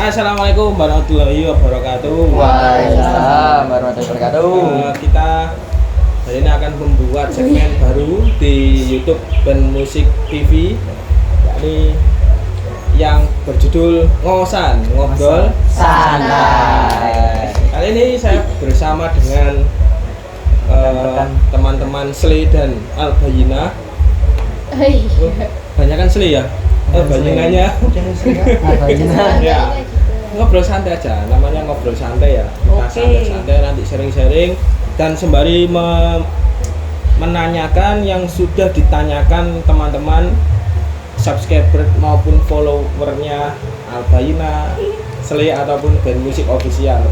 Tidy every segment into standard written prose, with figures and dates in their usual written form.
Assalamualaikum warahmatullahi wabarakatuh. Waalaikumsalam warahmatullahi wabarakatuh. Kita hari ini akan membuat segmen baru di YouTube dan Musik TV, yakni yang berjudul Ngosan Ngobrol Santai. Kali ini saya bersama dengan teman-teman Sle dan Albayina. Banyak kan Sle ya? Albayinanya. Ya. Ngobrol santai aja, namanya ngobrol santai ya. Kita santai-santai nanti sharing-sharing dan sembari menanyakan yang sudah ditanyakan teman-teman subscriber maupun followernya Albayina, Sle ataupun band musik official.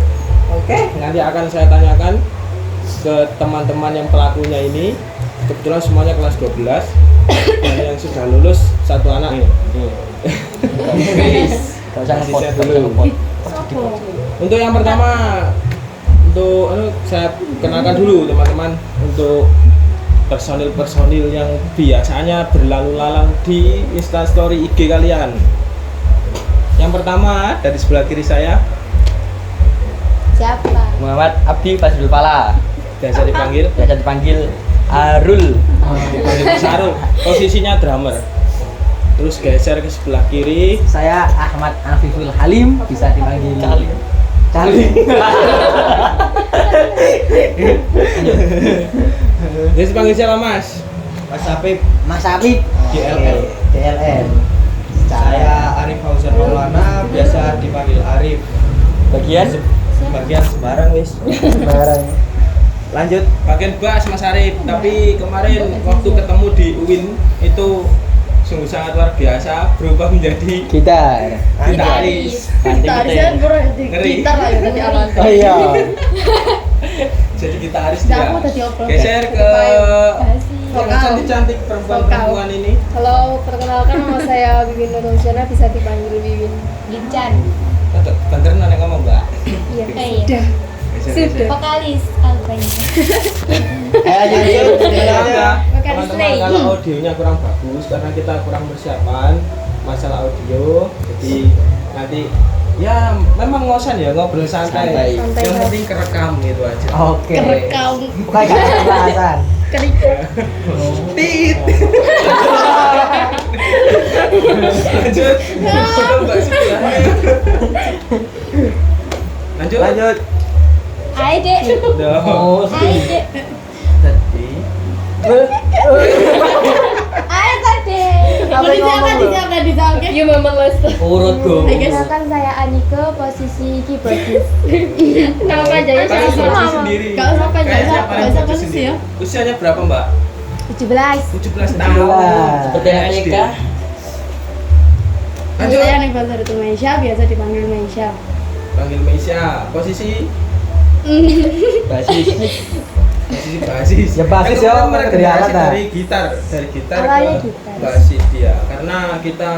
Oke, nanti akan saya tanyakan ke teman-teman yang pelakunya ini. Kebetulan semuanya kelas 12 dan yang sudah lulus satu anak. Gak usah ngepot dulu. Untuk yang pertama, saya kenalkan dulu teman-teman untuk personil yang biasanya berlalu lalang di Instastory IG kalian. Yang pertama dari sebelah kiri saya. Siapa? Muhammad Abdi Fazrul Fala. Biasa dipanggil Arul. Sarul. Posisinya drummer. Terus geser ke sebelah kiri. Saya Ahmad Afiful Halim, bisa dipanggil Cali. Jadi dipanggil siapa Mas? Mas Apip DLL. Saya Arif Fauzan Maulana, biasa dipanggil Arif. Bagian Sembarang wis. Lanjut. Bagian bass Mas Arif. Tapi kemarin waktu ketemu di UIN itu sungguh sangat luar biasa, berubah menjadi gitar. gitaris. Gitarisnya berarti Ngeri. gitar lah ya tadi alat. Oh iya. Jadi gitaris Nah, dia. aku tadi obrol. Geser ke yang Vokal. cantik-cantik perempuan-perempuan ini. Halo, perkenalkan nama saya Bibin Nurulsyana, bisa dipanggil Bibin. Lincan. Banteran nek ngomong, Mbak. Iya, Iya. Geser. Vokalis Albayina. Teman-teman kalau audionya kurang bagus karena kita kurang persiapan masalah audio, jadi nanti ya memang ngosan ya, ngobrol santai. Santai. Yang penting kerekam gitu aja. Oke. Kerekam. Bukan gak ada bahasan. Tit. Lanjut. Mbak Siti. Lanjut. Hai Dek. Oh, Hai Dek. Tadi Hai Tade. Dijawab. Iya memang les. urut go. Perkenalkan saya Anike, posisi keyboardis. Nama panjangnya Kalian siapa? produksi sendiri. Gak usah panjang, Kayaknya gak paling usah produksi posisi sendiri. ya. Usianya berapa, Mbak? 17. 17 tahun. Seperti anak SD. TK. Lanjut. Saya Anniversary to Meisha, biasa dipanggil Meisha. Panggil Meisha. Posisi Basis. basis. Ya, basis Kan ya, kemarin mereka dari alat, dari gitar Awalnya ke gitar. basis dia. Karena kita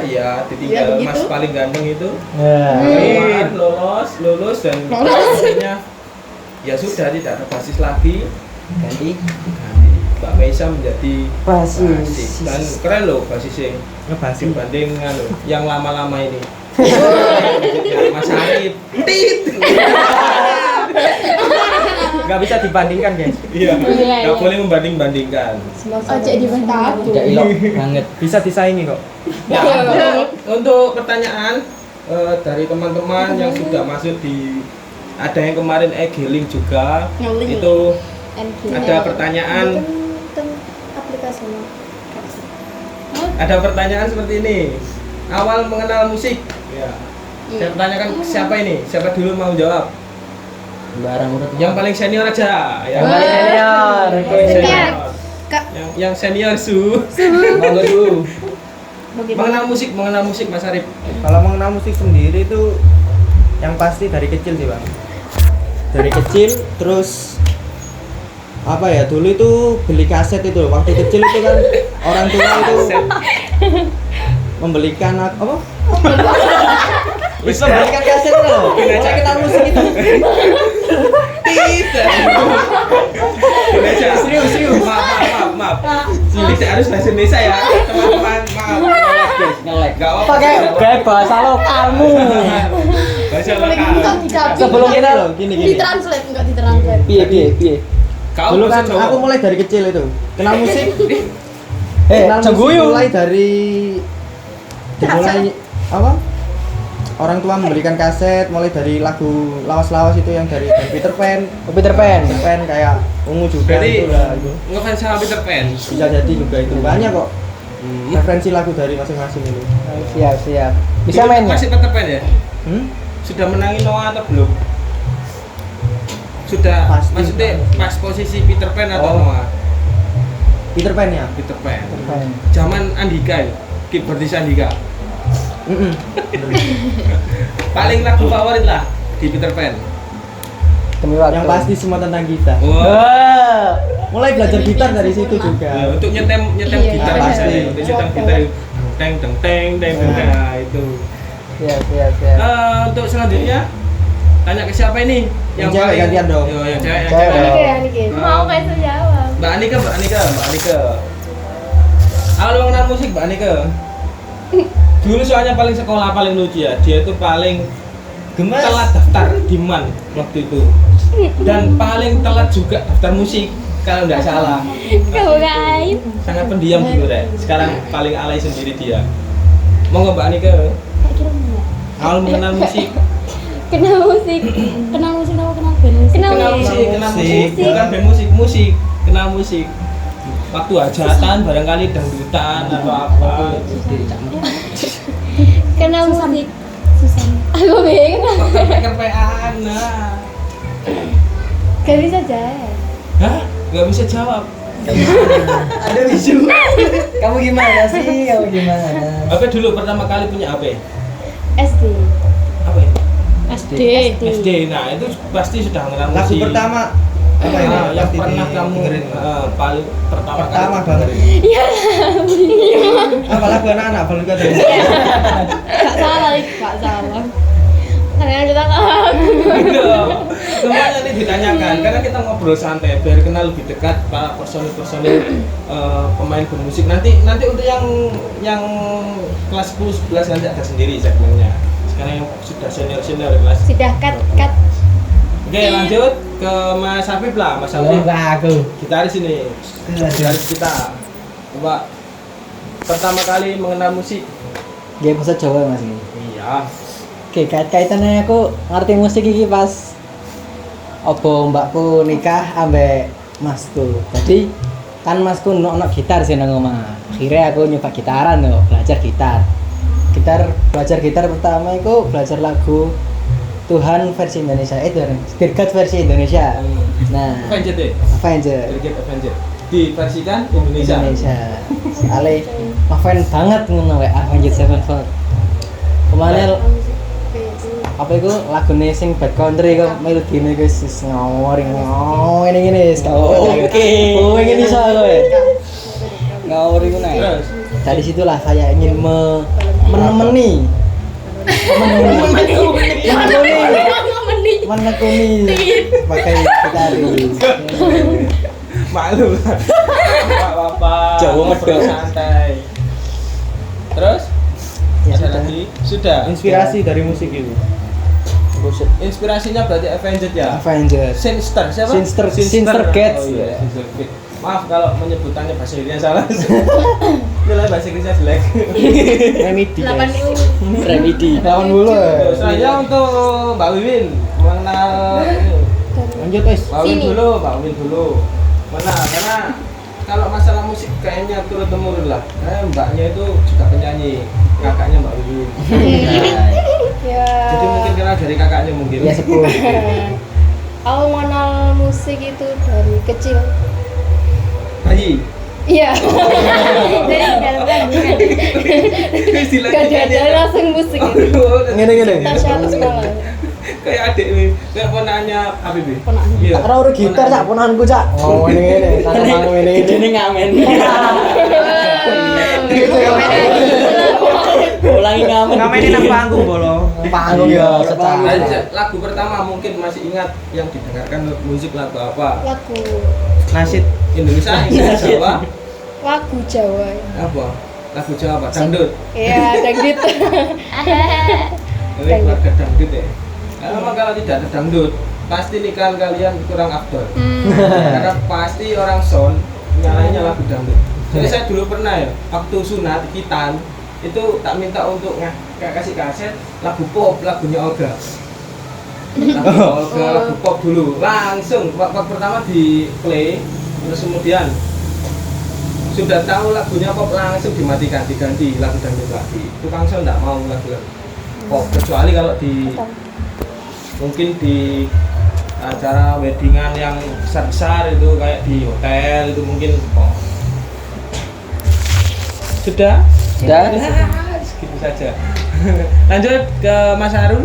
ya ditinggal Ya, begitu. Mas paling ganteng itu. Ya. Kemarin lulus dan akhirnya ya sudah tidak ada basis lagi. Ganti Mbak Meisha menjadi basis. dan keren loh basisnya dibanding yang lama-lama ini. Mas Arif Nggak bisa dibandingkan, guys. iya Iya. nggak boleh membanding-bandingkan. Ojek di Bentabu. Tidak ilok banget. Bisa disaingi kok. Ya, untuk pertanyaan dari teman-teman yang sudah masuk di, ada yang kemarin Egeling juga Ngeling. itu NG. ada pertanyaan Aplikasinya. ada pertanyaan seperti ini, awal mengenal musik ya. Saya pertanyakan siapa ini, siapa dulu mau jawab? Barang urut. Yang paling senior aja, yang Yang paling senior. Yang Oke. paling senior. Kak. Yang senior Monggo dulu. mengenal musik Mas Arif. Kalau mengenal musik sendiri itu yang pasti dari kecil sih, Bang. Dari kecil terus apa ya, dulu itu beli kaset itu waktu kecil itu kan orang tua itu membelikan apa? Bisa membelikan kaset loh. Saya kenal musik itu. Tidak. Serius. Maaf. Tidak harus bahasa Indonesia ya, teman-teman. Maaf. guys, nge-lag. Enggak apa-apa. Pakai kayak bahasa lokalmu. Bahasa Boleh lokal. kita tidak Sebelum Gini kita loh, gini. ditranslate enggak ditranslate. piye. Kau Dulu kan bahasa Jawa. aku mulai dari kecil itu kenal musik. Kenal musik Cengguyu. mulai dari dimulai apa? Orang tua memberikan kaset mulai dari lagu lawas-lawas itu yang dari Peter Pan. Peter Pan. Peter Pan kayak Ungu juga Berarti itu lah itu. ngefans sama Peter Pan. Bisa jadi juga itu banyak kok referensi lagu dari masing-masing itu. Siap. Bisa main nggak? Masih Peter Pan ya? Hmm? Sudah menangi Noah atau belum? Sudah. Pasti. Maksudnya pas posisi Peter Pan atau Oh. Noah? Peter Pan ya? Peter Pan. Pan. Zaman Andika ya? Keyboardis Andika. Heeh. Paling lagu favorit lah di Peter Pan. Demi waktu. Yang pasti semua tentang kita. Wah. Mulai belajar gitar dari situ Ya, juga. untuk nyetem Iya, gitar iya. misalnya, untuk nyetem gitar teng teng teng teng teng teng. Nah, itu. Siap. Untuk selanjutnya tanya ke siapa ini? Yang cewek gantian dong. Yo, yang cewek, yang Cewek. cewek. Niki. Mau kayak jawab. Mbak Anika. Halo mengenal musik Mbak Anika. Dulu soalnya paling sekolah paling lucu ya. Dia itu paling Gemes. telat daftar diman waktu itu. Dan paling telat juga daftar musik kalau nggak salah. Kamu aib. Sangat pendiam dulu deh. Sekarang paling alay sendiri dia. Monggo Mbak Anika. Tak kira enggak. Awal mengenal musik. Kenal musik. Kenal musik apa kenal band musik? Kenal musik. Bukan band musik. Kenal musik. Waktu hajatan barangkali dangdutan atau apa. Kenal musik. Susah. Aku bingung. Kerpean. Nah. Gak bisa jawab. Hah? Nggak bisa jawab. Ada bisu. Kamu gimana sih? Apa dulu pertama kali punya HP? SD. Apa ya? SD. SD. Nah, itu pasti sudah mengenal Lagu musik. pertama apa ini? Nah, yang Pasti pernah kamu dengerin. paling pertama kali Banget. Iya. Apa lagu anak-anak paling kau dengerin? Gak salah, gak salah. Karena kita Semuanya ini ditanyakan karena kita ngobrol santai biar kenal lebih dekat para personil pemain bermusik. Nanti untuk yang kelas 10 11 nanti ada sendiri segmennya. Sekarang yang sudah senior kelas. sudah cut. Oke, lanjut ke Mas Habib lah, Mas Habib. aku. Gitaris ini. Gitaris kita. Coba pertama kali mengenal musik. Game bahasa Jawa Mas ini. Iya. Oke, kaitannya aku ngerti musik iki pas opo mbakku nikah ambek masku. Jadi kan masku ono gitar sih nang omah. Akhirnya aku nyoba gitaran yo, belajar gitar. Belajar gitar pertama itu belajar lagu Tuhan versi Indonesia, Dirgat versi Indonesia. Nah, Avenger deh. Avenger. Dirgat Avenger. Diversikan Indonesia. Soalnya ngefans banget ngono wae Avenged Sevenfold. Kemana apa itu lagune sing bad country kok melodine guys ngawur ngene wis oke pengen iso kowe ngawur iku nek Terus dari situlah saya ingin menemani menekuni pakai gitaris malu lah. Bapak Jawa ngobrol medok. santai. Terus Ya, ada sudah. lagi? Sudah. Inspirasi dari musik itu. Inspirasinya berarti Avenged ya. Avengers Sinster siapa? Sinster Gets. Oh iya, Sinster Gets. Maaf kalau menyebutannya bahasa Inggrisnya salah. Nilai bahasa Inggrisnya jelek. Remedy. 8 Remedy tahun dulu Selanjutnya untuk Mbak Wiwin mengenal ini. Lanjut guys. Mbak Wiwin Sini. dulu, Mbak Wiwin dulu. Mana? Karena kalau masalah musik kayaknya turun temurun lah. Mbaknya itu juga penyanyi, kakaknya Mbak Wiwin. Ya. Jadi mungkin kenal dari kakaknya mungkin. ya 10 Aku mengenal musik itu dari kecil. Haji. Iya. Dari dalam kandungan. Gak diajarin langsung musik itu. ngene Tasya aku sekolah. Kayak adik nih, kayak ponanya Habib. Ponaan. Iya. tak ora gitar cak ponaanku cak oh ngene tangan ngene ini ngamen ulangi ngamen Ngamenin nang panggung bolo. panggung ya Nah, lagu pertama mungkin masih ingat yang didengarkan musik lagu apa? Lagu Nasid. Indonesia, Jawa, lagu Jawa. apa? lagu Jawa dangdut. Iya, dangdut. Ini keluarga dangdut ya. Memang kalau tidak ada dangdut, pasti nikahan kalian kurang afdol. Karena pasti orang son nyalainnya lagu dangdut. Jadi saya dulu pernah ya, waktu sunat hitan itu tak minta untuk kasih kaset lagu pop, lagunya Olga. Lagu pop dulu, langsung waktu pertama di play, terus kemudian sudah tahu lagunya pop langsung dimatikan, diganti lagu dangdut lagi. Tukang son tidak mau lagu pop, kecuali kalau di mungkin di acara weddingan yang besar-besar itu kayak di hotel itu mungkin pop. Sudah? Sudah. Segitu saja. Lanjut ke Mas Harun,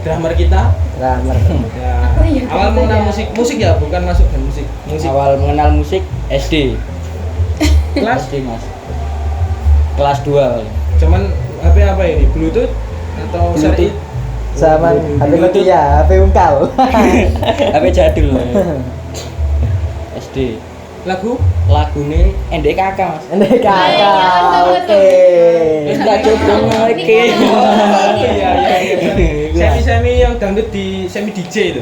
drummer kita. Drummer. Ya, awal mengenal musik ya, bukan masuk ke musik. Awal mengenal musik SD. Kelas SD Mas. Kelas 2. cuman HP apa ini? Bluetooth atau Bluetooth. Syari? Zaman HP Nokia, HP ungkal. HP jadul. SD. Lagu? Lagune NDKK Mas. Ini kakak. Oke. Kita coba lagi. Iya. Semi yang dangdut di semi DJ itu.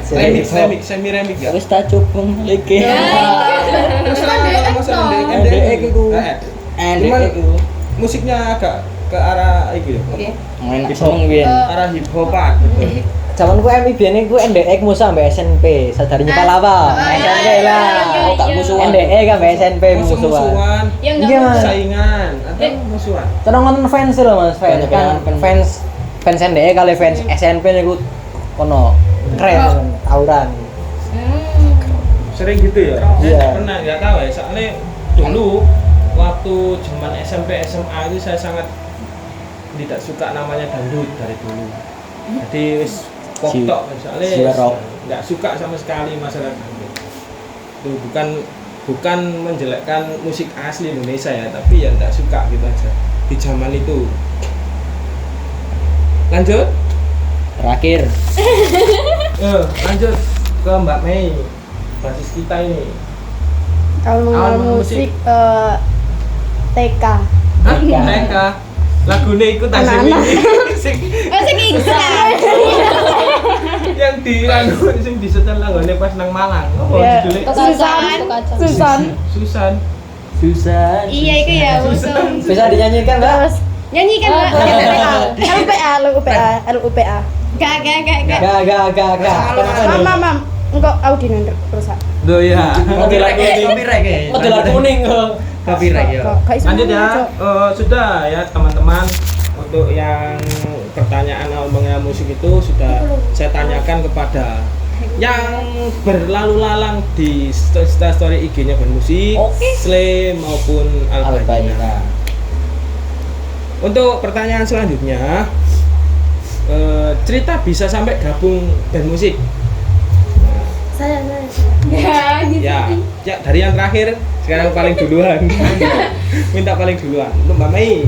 Semi DJ. Semi remix ya. Wis tak coba lagi. Terus masalah NDK itu. NDK Cuman itu. musiknya agak ke arah itu ya. Enak seneng pian. Arah hip hopan. Zaman ku MI biyen ku NDE musuh ambek SMP, sadarinya Palawa. SMP lah. Oh, tak musuhan. NDE kan ambek SMP musuhan. Musuhan, Yang Iya, Mas. saingan atau musuhan. Terus nonton fans lho Mas, fans Banyak kan yang fans NDE kali fans SMP niku kono keren tawuran. Sering gitu ya? Iya. Saya pernah nggak tahu ya, soalnya dulu waktu zaman SMP SMA itu saya sangat tidak suka namanya dangdut dari dulu. Jadi wis pop tok, soalnya jiwa rock. nggak suka sama sekali masalah dangdut. Itu bukan menjelekkan musik asli Indonesia ya, tapi ya nggak suka gitu aja di zaman itu. Lanjut, Terakhir. lanjut ke Mbak Mei, basis kita ini. Kalau mengenal Awal musik TK. Hah? TK. Lagune iku tak sing Anak-anak. sing yang di sing disetel lagone pas nang Malang. Oh, Ya, judulnya Susan. Susah. Iya itu ya, usum. Bisa dinyanyikan Mbak? Terus nyanyikan Mbak. LUPA. Gak. Gak. Mam. Engkau Audi nanti rusak. Duh ya. Copyright ya. Modelar kuning Copyright ya. Lanjut ya. Sudah ya teman-teman, untuk yang pertanyaan awal mengenai musik itu sudah saya tanyakan kepada yang berlalu lalang di story IG-nya Bermusik, Slay maupun Albayina. Albayina. Untuk pertanyaan selanjutnya, cerita bisa sampai gabung band musik. Saya. Ya, dari yang terakhir sekarang paling duluan. Minta paling duluan untuk Mbak Mei.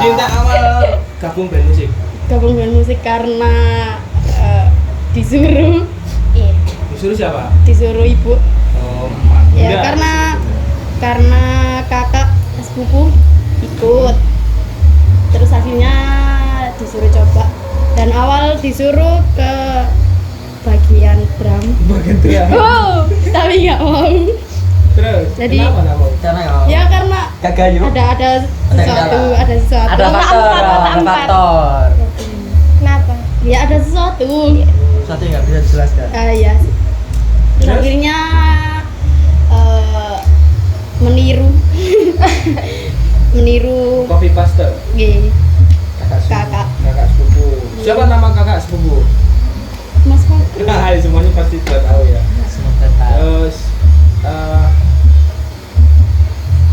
Cinta awal gabung band musik. Gabung band musik karena disuruh. Iya. Disuruh siapa? Disuruh ibu. Oh, Mak. Ya Bunda. karena kakak sepupu ikut. Terus akhirnya disuruh coba. Dan awal disuruh ke bagian drum. Bagian drum. Oh, tapi nggak mau. Terus, Jadi- kenapa nggak mau? Karena Ya karena Gagayu. ada sesuatu. Ada faktor. Kenapa? Ya ada sesuatu. Satu yang nggak bisa dijelaskan. Iya. Terus Terus? akhirnya meniru Copy paste. G Kakak. kakak Kakak sepupu. Siapa nama kakak sepupu? Mas Fakri. Nah, semuanya pasti sudah tahu ya. Semoga tahu. Terus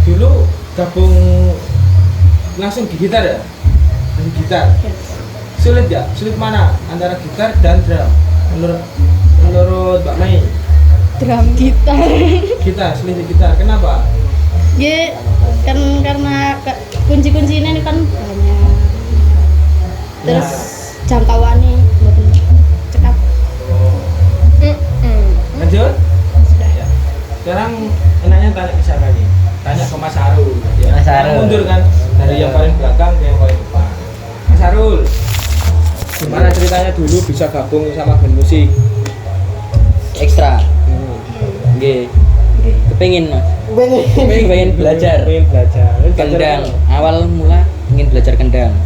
dulu gabung langsung di gitar ya? Langsung gitar. Sulit ya? Sulit mana antara gitar dan drum? Menurut Mbak Mei, Drum gitar. gitar, sulit di gitar. Kenapa? Ya kan karena kunci-kuncinya ini kan banyak. Terus jangkauannya mboten cekap. Lanjut. Sudah. Ya. Sekarang enaknya tanya ke siapa nih? Tanya ke Mas Harul. Ya. Mas Harul. Mundur kan dari yang paling belakang ke yang paling depan. Mas Harul, gimana ceritanya dulu bisa gabung sama band musik? Ekstra. Nggih. Kepengin Mas. Pengen belajar. Pengen belajar. Kendang. Awal mula ingin belajar kendang.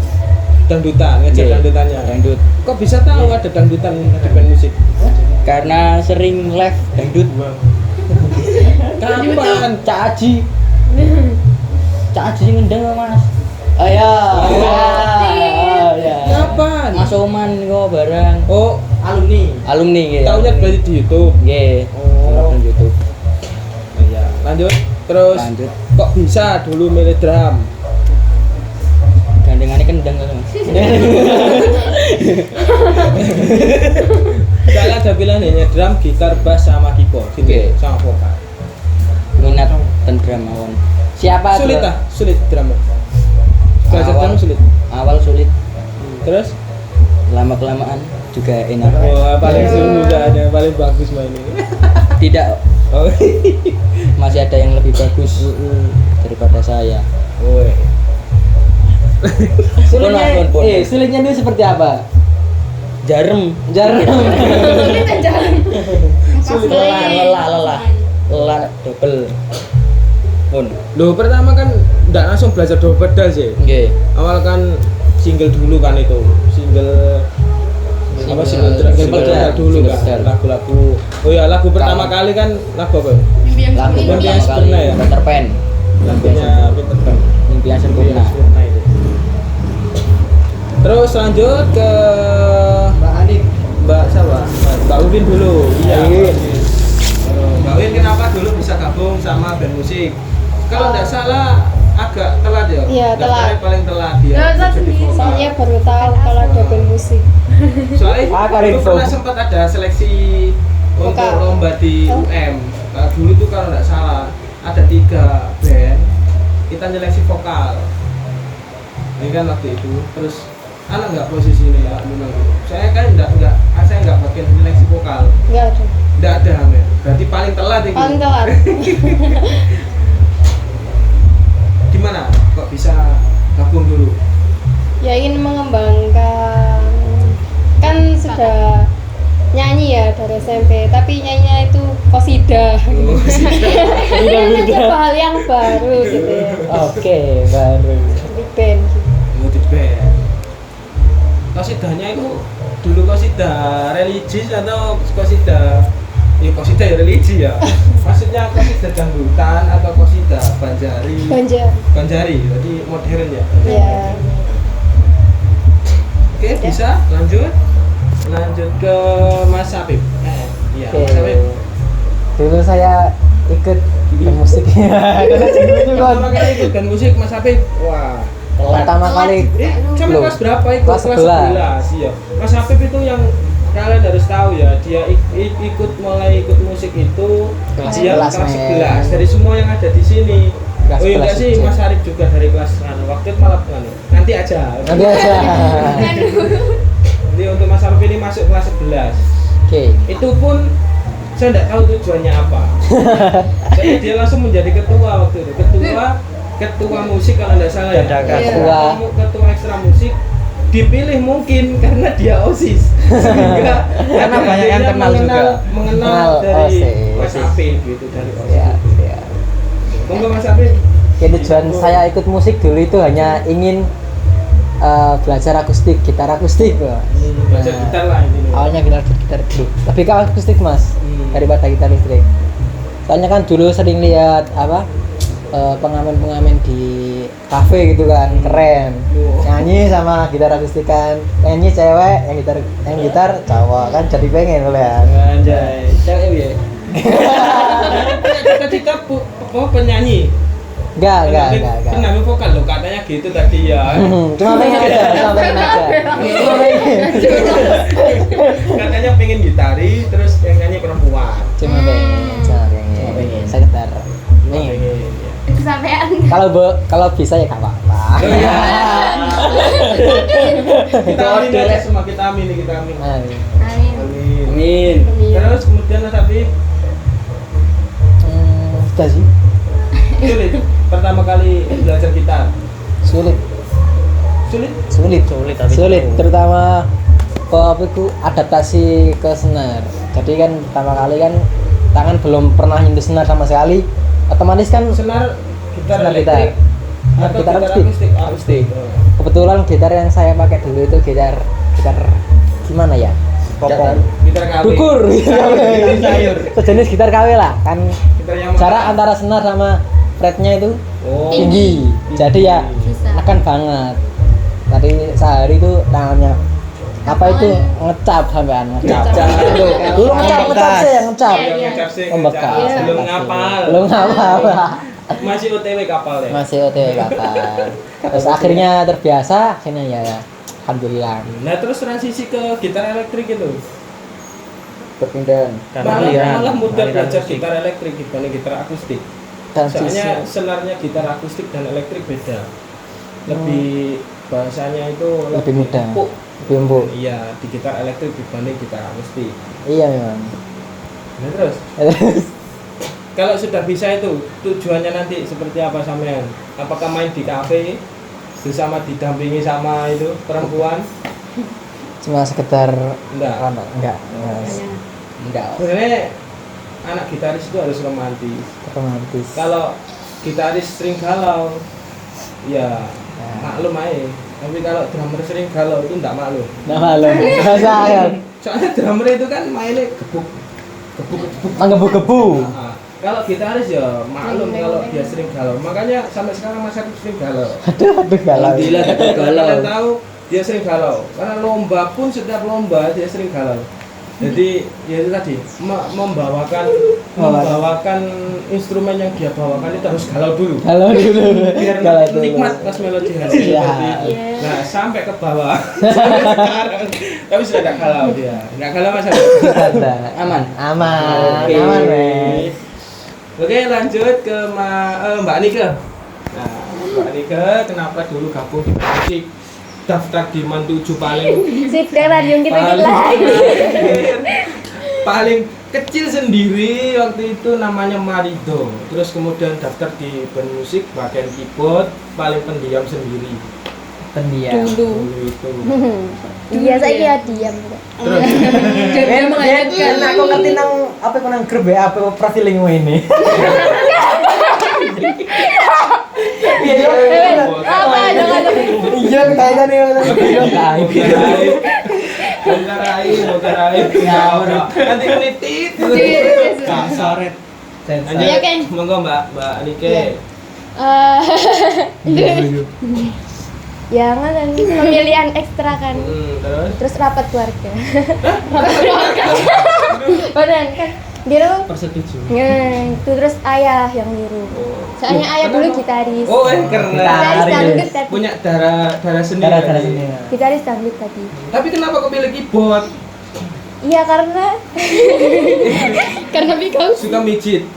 Dangdutan, ngejar Nggih. dangdutannya. Dangdut. Kok bisa tahu ada dangdutan di band musik? Karena sering live dangdut. Kapan? Cak Aji. Cak Aji ngendang Mas. Ayo. Ya. Kapan? Mas Oman kok bareng. Oh, Alumni nggih. tahunya berarti di YouTube. Nggih. Oh. Di YouTube. Iya, lanjut. Terus Lanjut. kok bisa dulu milih drum? Gandengannya kendang kan Mas. Saya ada bilang hanya drum, gitar, bass sama keyboard, gitu, Oke. sama vokal. Minat ten drum mawon. Siapa Sulit tuh? ah, sulit drum. Belajar drum sulit. Awal sulit, Terus, lama kelamaan juga enak. wah paling sudah ada paling bagus mainnya. Tidak, Oh, masih ada yang lebih bagus daripada saya. woi. Sulitnya, Pun. sulitnya itu seperti apa? Jarem, Jarang. Sulit dan jalan. lelah, double. Pun, Loh pertama kan nggak langsung belajar double pedal sih. nggih. Awal kan single dulu kan itu, single apa single pedal dulu single kan, pedal. lagu-lagu. Oh ya lagu pertama kali kan lagu apa? Mimpi yang Lagu sempurna. Impian pertama kali Sempurna ya? Peter Pan, Lagunya Peter Pan. Impian Sempurna. Sempurna itu. Terus lanjut ke Mbak Anik. Mbak siapa? Mbak Udin dulu. Iya. Mbak Udin. Mbak Udin kenapa dulu bisa gabung sama band musik? Kalau nggak salah agak telat ya. Iya, Daftarnya telat. paling telat dia. Nah, saya jadi sendiri. vokal. Soalnya baru tahu kalau ada band musik. Soalnya Akar dulu info. pernah sempat ada seleksi untuk Vokal. lomba di Oh. UM. Dulu tuh kalau nggak salah ada 3 band kita seleksi vokal. Ini kan waktu itu terus anak nggak posisi ini ya bilang gitu. Saya kan saya nggak bagian seleksi vokal. Enggak ada. Nggak ada Amir. Berarti paling telat itu. Paling telat. Gimana? Kok bisa gabung dulu? Ya ingin mengembangkan, kan sudah nyanyi ya dari SMP, tapi nyanyinya itu kosida. Coba hal yang baru gitu ya. Oke, baru. Di band gitu. Mau di band. Kosidanya itu dulu kosida religi atau kosida kosida ya religi ya. Maksudnya kosida dangdutan atau kosida banjari? Banjar. Banjari, jadi modern ya. Ya. Oke, bisa lanjut ke Mas Habib. Iya, Oke. Mas Habib. Dulu saya ikut band musik. Karena dulu itu kan Pertama kali ikut band musik Mas Habib. Wah. pertama kali Sama Belum. kelas berapa ikut? Kelas 11. Iya. Mas Habib itu yang kalian harus tahu ya, dia mulai ikut musik itu Kelas dia 11, kelas men. 11 dari semua yang ada di sini. Kelas Oh iya 11 enggak sih, aja. Mas Arif juga dari kelas waktu itu malah nanti aja. nanti aja. Jadi untuk Mas Arif ini masuk kelas 11. Oke. Itu pun saya tidak tahu tujuannya apa. Jadi dia langsung menjadi ketua waktu itu. Ketua musik kalau tidak salah ya. Dadakan. Ketua ekstra musik dipilih mungkin karena dia OSIS. Sehingga Karena banyak yang dia kenal juga. mengenal dari OSIS. Mas Apip gitu dari OSIS. Ya, ya. Monggo Mas Apip. Oke, tujuan saya ikut musik dulu itu hanya ingin belajar akustik, gitar akustik. Pak. Belajar Nah, gitar lah ini. Awalnya belajar gitar dulu. Lebih ke akustik mas daripada gitar listrik. Soalnya kan dulu sering lihat pengamen-pengamen di kafe gitu kan, keren. Nyanyi sama gitar akustik kan, nyanyi cewek, yang gitar cowok kan, jadi pengen oleh kan. Anjay, cewek ya. Cita-cita penyanyi. Enggak. Penyanyi vokal loh katanya gitu tadi ya. Cuma pengen aja. Cuma pengen. Katanya pengen gitari terus yang nyanyi perempuan. Cuma pengen. Saya gitar. Nih. Pengen, ya. Kesampean. Kalau bisa ya nggak apa-apa. Oh, iya. Kita amin aja semua, kita amin. Amin. Amin. Amin. Terus kemudian Mas Habib Sudah sih. Sulit. Pertama kali belajar gitar. Sulit. Sulit. Sulit terutama apa itu adaptasi ke senar. Jadi kan pertama kali kan tangan belum pernah nyentuh senar sama sekali. Otomatis kan Senar gitar senar elektrik atau gitar gitar akustik. akustik. Kebetulan gitar yang saya pakai dulu itu gitar gimana ya? Kopong. Gitar KW. Dukur. Sayur. Sejenis gitar KW lah kan. Gitar yang Jarak antara senar sama fretnya itu oh, tinggi. Jadi ya Bisa. akan banget. Tadi sehari itu tangannya apa itu ngecap sampean ngecap. Dulu ngecap sih yang ngecap. yang ngecap sih, Membekas. ngecap. Belum Membekas. ngapal. Belum ngapal. Masih OTW kapal ya. Masih OTW kapal. Terus akhirnya terbiasa, akhirnya ya alhamdulillah. Nah, terus transisi ke gitar elektrik itu. Perpindahan. Malah mudah belajar gitar elektrik dibanding gitar akustik. Transisi. Soalnya senarnya gitar akustik dan elektrik beda. Lebih bahasanya itu Lebih mudah. empuk. Lebih empuk. Iya, di gitar elektrik dibanding gitar akustik. Iya memang. Nah, terus kalau sudah bisa itu tujuannya nanti seperti apa sampean? Apakah main di kafe bersama didampingi sama itu perempuan? Cuma sekedar Enggak. enggak. Enggak. Sebenarnya anak gitaris itu harus romantis. Romantis. Kalau gitaris sering galau, ya maklum aja. Tapi kalau drummer sering galau itu enggak maklum. Nah malu. Bahasa ya. Soalnya drummer itu kan mainnya gebuk. Menggebu-gebu. Nah, kalau gitaris ya maklum kalau dia sering galau. Makanya sampai sekarang Mas Arif sering galau. Aduh galau. Alhamdulillah tetap galau. Kalian tahu dia sering galau. Karena lomba pun setiap lomba dia sering galau. Jadi ya itu tadi membawakan instrumen yang dia bawakan itu harus galau dulu. Galau dulu. Biar Galau dulu. nikmat pas melodi Iya. seperti itu. Nah, sampai ke bawah. Sampai sekarang. Tapi sudah tidak galau dia. Enggak galau Mas Arif. Ada. Aman. Aman. Oke. Aman, weh. Oke, lanjut ke Mbak Nike. Nah, Mbak Nike kenapa dulu gabung di musik? Daftar di Man 7 paling Sip, radio kita paling lagi. paling kecil sendiri waktu itu namanya Marido. Terus kemudian daftar di band musik bagian keyboard paling pendiam sendiri. Pendiam. Dulu. Dulu itu. Iya, saya kira diam. Terus Dia mengagetkan. Kan aku ngerti nang apa kok nang grup ya apa profilingmu ini. Iya. Apa jangan Iya kayaknya nih. Bongkar aib. Nanti menitit. Soret. Lanjut. Iya, Ken. Monggo Mbak Nike. Ya, kan pemilihan ekstra kan. Terus Terus rapat keluarga. Beneran kan. Dia Persetujuan. itu terus ayah yang niru. Soalnya ayah dulu gitaris. Oh, keren. Gitaris dangdut tadi. Punya darah seni. Darah tadi. sini. Gitaris dangdut tadi. Tapi kenapa kok pilih keyboard? Iya, karena Karena Bikau Suka mijit.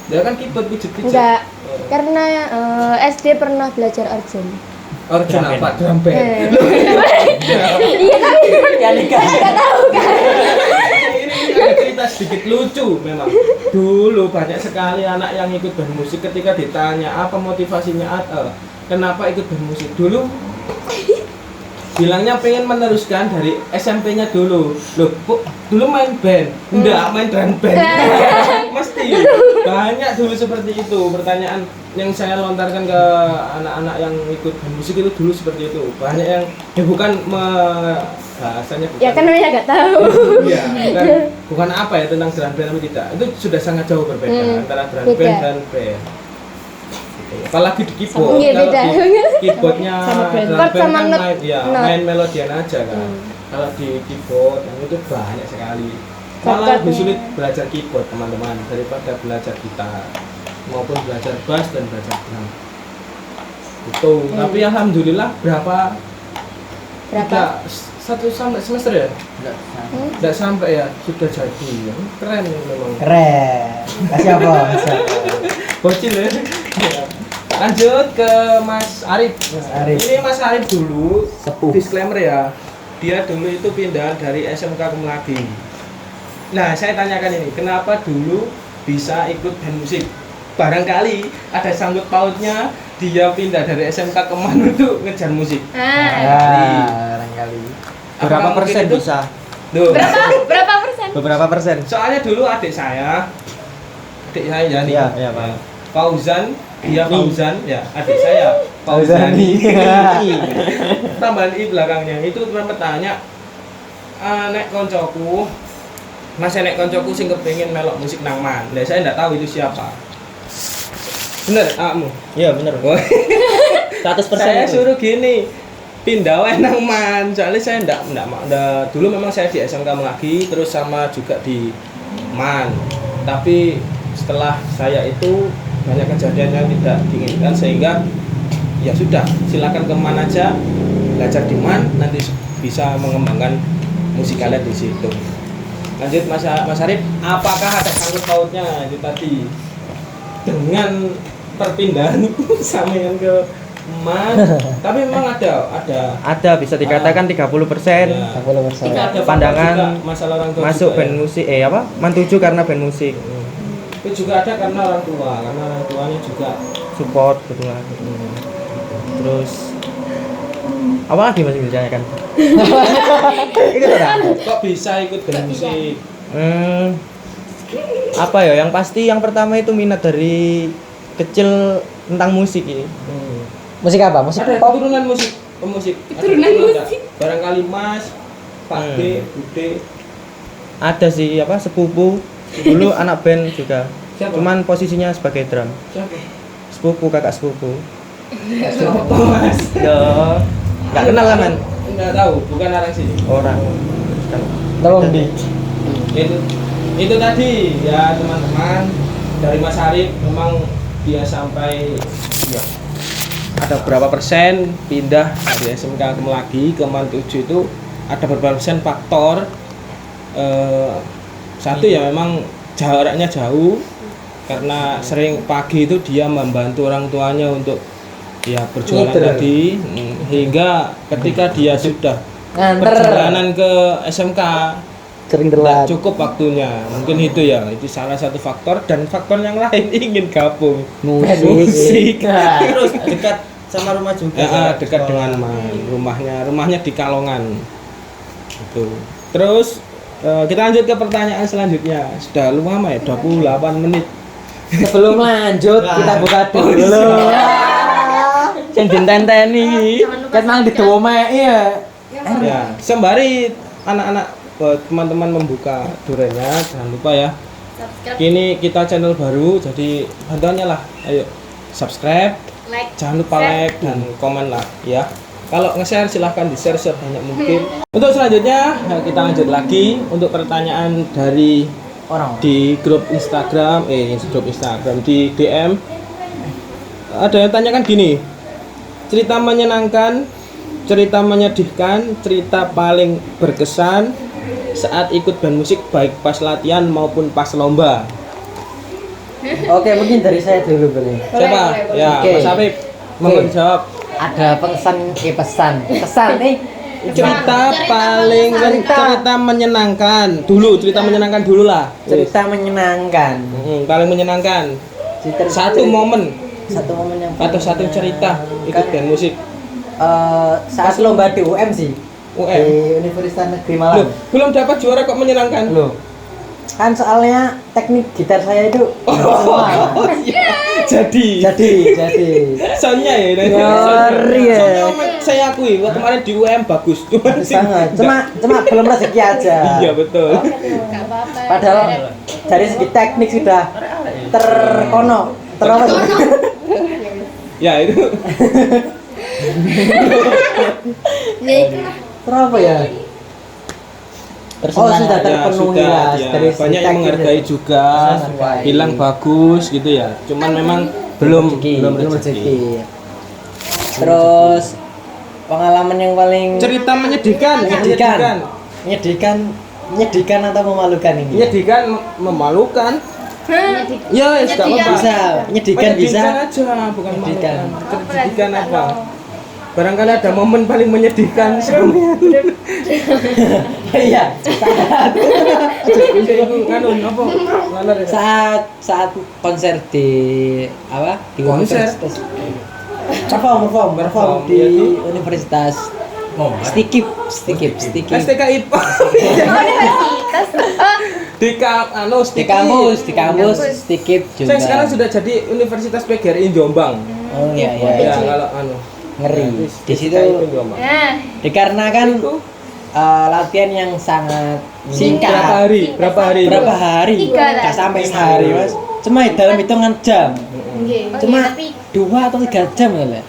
Dia kan keyboard mijit-mijit. enggak. Karena SD pernah belajar organ. Organ apa? Drum band. Iya, tapi enggak tahu kan. Ini ada cerita sedikit lucu memang. Dulu banyak sekali anak yang ikut band musik ketika ditanya apa motivasinya kenapa ikut band musik. Dulu bilangnya pengen meneruskan dari SMP-nya dulu. Loh, kok dulu main band? Enggak, main drum band. Mesti. Banyak dulu seperti itu. Pertanyaan yang saya lontarkan ke anak-anak yang ikut band musik itu dulu seperti itu. Banyak yang bukan bahasanya bukan. Ya kan namanya enggak tahu. Iya, bukan apa ya tentang drum band tapi tidak. Itu sudah sangat jauh berbeda antara drum beda. band dan band. Apalagi di keyboard, Iya, kalau beda. di keyboardnya Sama band. drum Chord band sama kan not- main, ya, not. main melodian aja kan. Kalau di keyboard yang itu banyak sekali. Malah Chord-chordnya. lebih sulit belajar keyboard teman-teman daripada belajar gitar maupun belajar bass dan belajar drum. Itu. Tapi alhamdulillah berapa? Satu sampai semester ya? Tidak sampai ya, sudah jadi. Keren memang. Keren. Kasih apa? Bocil ya. Lanjut ke Mas Arif. Mas Arif. Ini Mas Arif dulu Sepuh. disclaimer ya. Dia dulu itu pindahan dari SMK ke Melati. Nah, saya tanyakan ini, kenapa dulu bisa ikut band musik. Barangkali ada sangkut pautnya dia pindah dari SMK ke MAN untuk ngejar musik. Ah. Barangkali. Berapa Apakah persen mungkin itu? bisa? Duh. Berapa persen? Beberapa persen? Soalnya dulu adik saya ya nih. Iya, Pak. Fauzan, dia Fauzan, ya adik saya Fauzani. Tambahan i belakangnya itu pernah bertanya, nek koncoku, masih nek koncoku sing kepengin melok musik nang MAN. Lah saya enggak tahu itu siapa. Bener, kamu? Iya, bener. 100% Saya itu. suruh gini, pindah wae nang MAN. Soalnya saya enggak dulu memang saya di SMK Melagi terus sama juga di MAN. Tapi setelah saya itu banyak kejadian yang tidak diinginkan sehingga ya sudah silakan ke MAN aja, belajar di MAN, nanti bisa mengembangkan musik kalian di situ. Lanjut Mas Arif, apakah ada sangkut pautnya itu tadi dengan perpindahan sampean ke MAN? Tapi memang ada Bisa dikatakan 30%. Ya. 30%. Ada Pandangan juga masalah orang tua masuk juga, band musik MAN 7 karena band musik. Itu juga ada karena orang tuanya juga Support gitu lah. Terus apa lagi masih ditanyakan? Itu kan? kok bisa ikut band musik. Apa ya? Yang pasti yang pertama itu minat dari kecil tentang musik ini. Musik apa? Musik Ada pop. keturunan musik, pemusik. Keturunan Ada musik. enggak? Barangkali Mas, Pak B, Bude. Ada sih sepupu dulu anak band juga. Siapa? Cuman posisinya sebagai drum. Siapa? Sepupu, kakak sepupu. Siapa Mas? Ya, nggak kenal kan man? Enggak tahu, bukan orang sini. Orang. Kan. Tolong di. Itu tadi ya teman-teman dari Mas Arif memang dia sampai ya ada berapa persen pindah dari SMK ke Melagi ke MAN 7 itu ada beberapa persen faktor satu ya memang jaraknya jauh karena sering pagi itu dia membantu orang tuanya untuk ya berjualan Ngiter. tadi hingga ketika dia sudah Nganter. perjalanan ke SMK Sering tidak telat. cukup waktunya mungkin itu ya itu salah satu faktor dan faktor yang lain ingin gabung musik Terus dekat sama rumah juga. dekat Sekolah. dengan rumahnya di Kalongan itu terus kita lanjut ke pertanyaan selanjutnya sudah lama ya 28 menit Sebelum lanjut kita buka dulu. Yang ditenteni. Kan mang didomeki ya. ya sembari anak-anak teman-teman membuka durenya jangan lupa ya Subscribe, kini kita channel baru jadi bantuannya lah ayo subscribe like, jangan lupa share. like dan komen lah ya kalau nge-share silahkan di-share sebanyak mungkin untuk selanjutnya kita lanjut lagi untuk pertanyaan dari Orang. di grup Instagram di DM ada yang tanyakan gini cerita menyenangkan cerita menyedihkan cerita paling berkesan saat ikut band musik baik pas latihan maupun pas lomba Oke, mungkin dari saya dulu boleh. siapa boleh. ya Oke. Mas Habib mau Oke. jawab Ada pesan nih. cerita Cerita paling menyenangkan. cerita menyenangkan dulu lah Cerita menyenangkan. paling menyenangkan satu momen Satu momen yang atau satu cerita ikut band musik saat lomba di UM sih. UM Di Universitas Negeri Loh, Malang. belum dapat juara kok menyenangkan Loh. Kan soalnya teknik gitar saya itu jadi soundnya ya Ngeri ya. soundnya saya akui waktu kemarin di UM bagus sangat cuma belum rezeki aja. iya betul Gak apa-apa. Padahal dari segi teknik sudah terkono terapa sih? ya itu Ya itulah. Terapa ya? Oh sudah terpenuhi ya, lah sudah, ya. dari segi banyak yang teknik. menghargai juga Sesuai. bilang bagus gitu ya cuman memang belum rezeki. Terus pengalaman yang paling Cerita menyedihkan menyedihkan atau memalukan ini? menyedihkan memalukan ya nggak apa-apa Bisa, menyedihkan bisa. aja bukan Menyedihkan. memalukan. Menyedihkan apa barangkali ada momen paling menyedihkan sampean. Iya, saat Nganu apa? Laler ya? saat konser di apa? Di Konser? universitas. Perform di Universitas Stikip. STK IPA. Di Di kampus Stikip juga. Saya sekarang sudah jadi Universitas PGRI Jombang. Oh iya Ya, iya. kalau anu Ngeri. Di situ STK IPA Jombang. dikarenakan Itu latihan yang sangat berapa singkat. hari? Berapa hari? Tiga lah. Nggak sampai sehari, Mas. Cuma dalam hitungan jam. Nggih. Cuma tapi 2 atau 3 jam ya. Iya.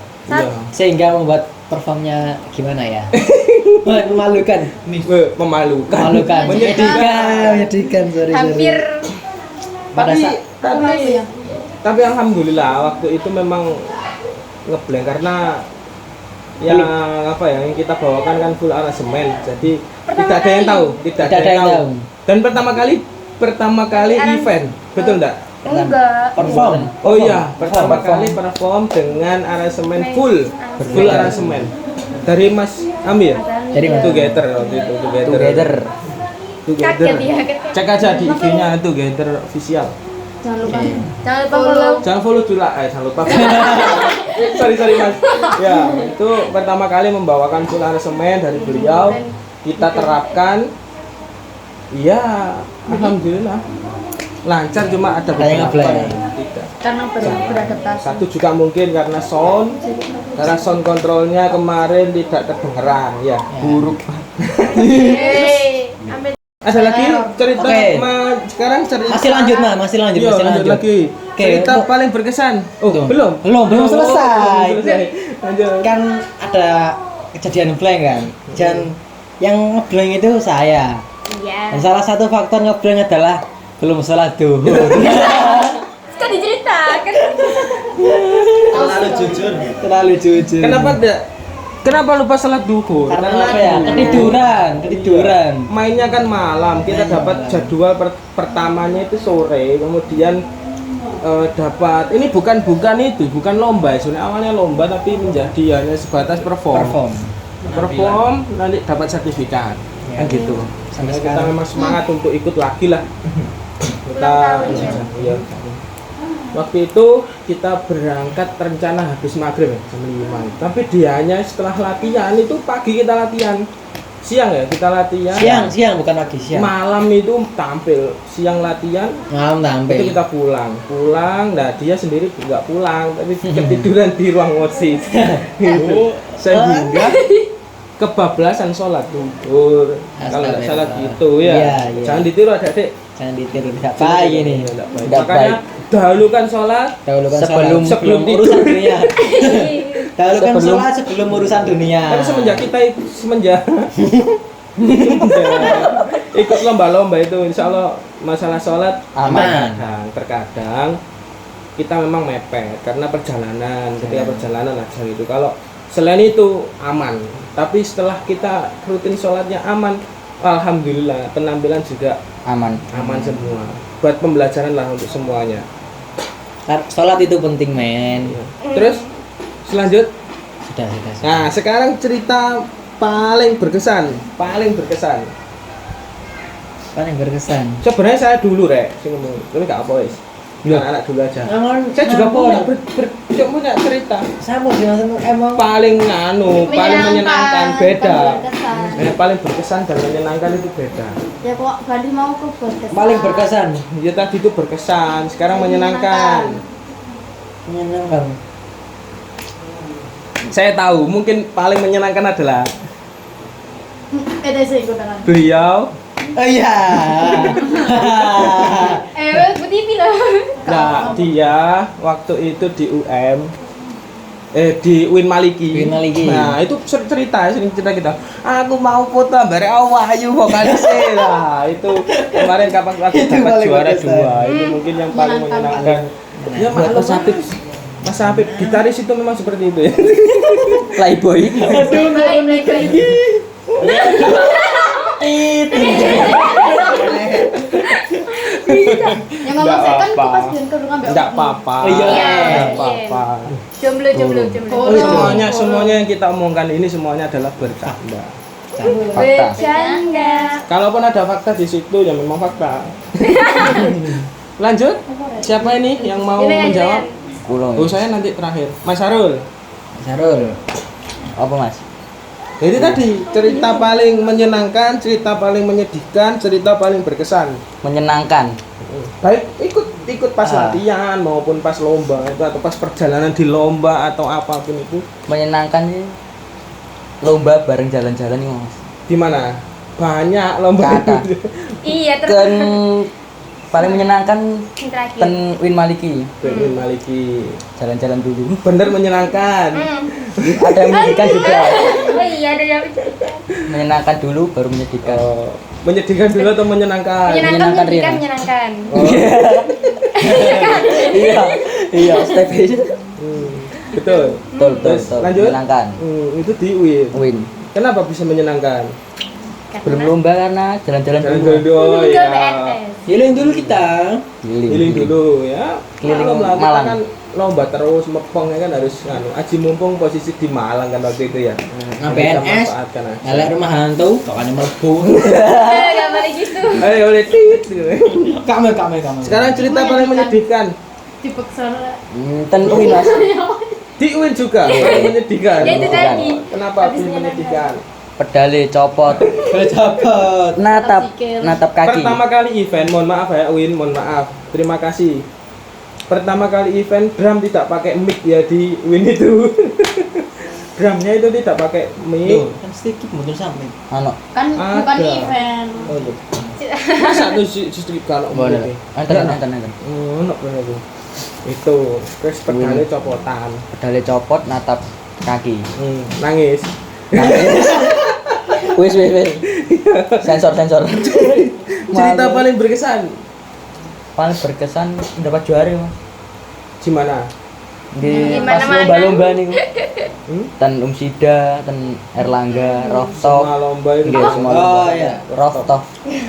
Sehingga membuat performnya gimana ya? Memalukan. Memalukan. Menyedihkan. Sorry. hampir Pada saat Tapi alhamdulillah waktu itu memang ngeblank karena yang apa ya yang kita bawakan kan full aransemen. Jadi tidak ada yang tahu, tidak ada yang tahu. Dan pertama kali event, betul enggak? enggak perform. Oh iya, pertama kali perform dengan aransemen full aransemen dari Mas Amir. Jadi Mas. Together waktu itu, Together. kaget ya kaget Cek aja di IG-nya Together official. jangan lupa Oke. jangan lupa follow Jangan follow dulu, jangan lupa. sorry Mas. Ya, itu pertama kali membawakan full aransemen dari beliau. Kita terapkan. Iya, alhamdulillah. Lancar, cuma ada yang beberapa ngeblank. yang tidak. karena beradaptasi Satu juga mungkin karena sound kontrolnya kemarin tidak kedengeran ya, buruk. ambil Ada lagi cerita Oke. sekarang cerita Masih lanjut Iya, lanjut lagi. Oke, Cerita untuk- paling berkesan. Oh, Tuh. belum Belum selesai. belum selesai. Lanjut. Kan ada kejadian blank kan. Dan yang ngeblank itu saya. iya Dan salah satu faktor ngeblank adalah belum sholat duhur. kan diceritakan Terlalu jujur. Kenapa lupa salat duhur? Karena apa ya? Ketiduran. Mainnya kan malam. Kita dapat jadwal pertamanya itu sore, kemudian dapat ini bukan lomba. Sebenarnya awalnya lomba tapi menjadi hanya sebatas perform, nanti dapat sertifikat kan gitu. Sampai Kita sekarang. memang semangat untuk ikut lagi lah. Kita iya. Waktu itu kita berangkat rencana habis maghrib ya, jam 5. Tapi dianya setelah latihan itu pagi kita latihan. Siang ya kita latihan. Siang bukan pagi, siang. Malam itu tampil, siang latihan, Malam tampil. itu kita pulang. Nah dia sendiri nggak pulang, tapi ketiduran di ruang OSIS. Sehingga kebablasan sholat duhur. Kalau nggak salah gitu ya. Iya. Jangan ditiru adik-adik. Jangan ditiru, tidak baik ini. Tidak baik. Tidak Makanya dahulukan sholat Dahulukan sebelum sholat, tidur. urusan dunia. Dahulukan sholat sebelum urusan dunia. Tapi semenjak ikut lomba-lomba itu, insya Allah masalah sholat Aman. Terkadang kita memang mepet karena perjalanan, ketika perjalanan aja gitu. Kalau selain itu aman, tapi setelah kita rutin sholatnya aman, alhamdulillah penampilan juga Aman. semua. Buat pembelajaran lah untuk semuanya. Sholat itu penting, men. Terus selanjut, Sudah. nah sekarang cerita paling berkesan. Paling berkesan. Sebenarnya saya dulu sing ngomong, tapi nggak apa wis. Anak-anak dulu aja. Saya juga punya cerita. Sama sih emang Paling paling menyenangkan beda. berkesan. Paling berkesan dan menyenangkan itu beda. Ya kok Bandi mau ke berkesan paling berkesan. Ya tadi itu berkesan, sekarang menyenangkan. Menyenangkan. Saya tahu, mungkin paling menyenangkan adalah saya ikutan beliau. Oh iya. bu TV lah Nah, dia waktu itu di di Win Maliki. Win Maliki. Nah, itu cerita kita. Aku mau foto bare Wahyu vokalis lah. Itu kemarin kapan lagi Itu dapat paling juara berkesan. 2. Itu mungkin yang paling menyenangkan. Ya Mas Habib. Mas Habib gitaris itu memang seperti itu ya. Playboy. Yang ngomong saya kan apa-apa. pas biyen kerungan mbak. Enggak apa-apa. Iya. Enggak apa-apa. Jomblo. Semuanya yang kita omongkan ini semuanya adalah bercanda. Fakta. Bercanda. Kalaupun ada fakta di situ ya memang fakta. Lanjut. Siapa ini yang mau Ini menjawab? Kulon. Oh, saya nanti terakhir. Mas Sarul. Sarul. Apa Mas? Jadi tadi cerita paling menyenangkan, cerita paling menyedihkan, cerita paling berkesan. Menyenangkan. Baik ikut pas latihan maupun pas lomba itu atau pas perjalanan di lomba atau apapun itu. Menyenangkan sih. Lomba bareng jalan-jalan nih Mas. Di mana? Banyak lomba. Kata. Iya Kan paling menyenangkan terakhir. ten Win Maliki. Berwin Maliki. Jalan-jalan dulu. Bener menyenangkan. Ada yang menyedihkan juga. Oh iya ada yang Menyenangkan dulu baru menyedihkan. Menyedihkan dulu atau menyenangkan? Menyenangkan, Rina. menyenangkan. Oh, Iya, step itu. betul. Betul, Terus, betul. lanjut. Menyenangkan. Itu di Win. Win. Kenapa bisa menyenangkan? Belum lomba karena jalan-jalan Jalan dulu. dulu. Oh, Ke ya. BNS. Healing dulu kita. Healing dulu ya. Keliling Maklum lah, kita Malang. kan lomba terus mepong ya kan harus aji mumpung posisi di Malang kan waktu itu ya. Nah, Kita PNS. manfaatkan aja. Elek rumah hantu, tokane mlebu. Gak boleh gitu. Ayo boleh tit. Kame. Sekarang cerita paling menyedihkan. Dipeksa. Tentu Win Mas. Di Uin juga paling menyedihkan. Ya itu tadi. Kenapa Habis paling menyedihkan? Pedale copot, Cepet. natap kaki. Pertama kali event, mohon maaf ya Uin, mohon maaf. Terima kasih. Pertama kali event drum tidak pakai mic ya di Uin itu. Drumnya itu tidak pakai mic. Loh, kan sedikit mungkin sampai. Ano? Kan bukan Ada. event. Oh, iya. Masa tuh justru kalau Boleh. Enten. Enak bener itu. Itu terus pedalnya copotan. Pedale copot, natap kaki. Nangis. Wis. Sensor. Cerita paling berkesan Paling berkesan dapat juara Mas. gimana? Di Di pas mana-mana. lomba-lomba niku. Hmm? Ten Umsida, ten Erlangga, Semua Rooftop. lomba itu. Iya, semua lomba. Oh iya. Rooftop.